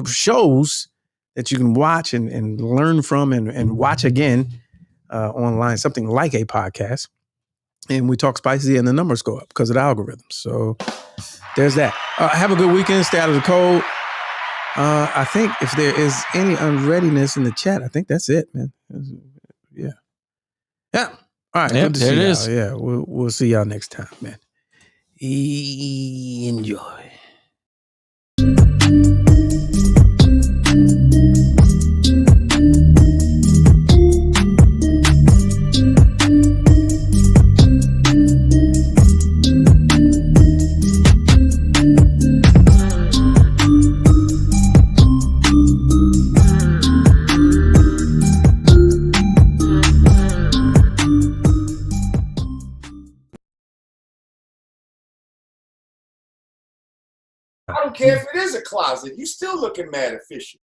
shows that you can watch and learn from and watch again online, something like a podcast. And we talk spicy and the numbers go up because of the algorithms. So there's that. Have a good weekend. Stay out of the cold. I think if there is any unreadiness in the chat, I think that's it, man. Yeah. Yeah. All right. Yep, good to there see it y'all. is. Yeah. We'll see y'all next time, man. Enjoy. I don't care if it is a closet. You still looking mad efficient.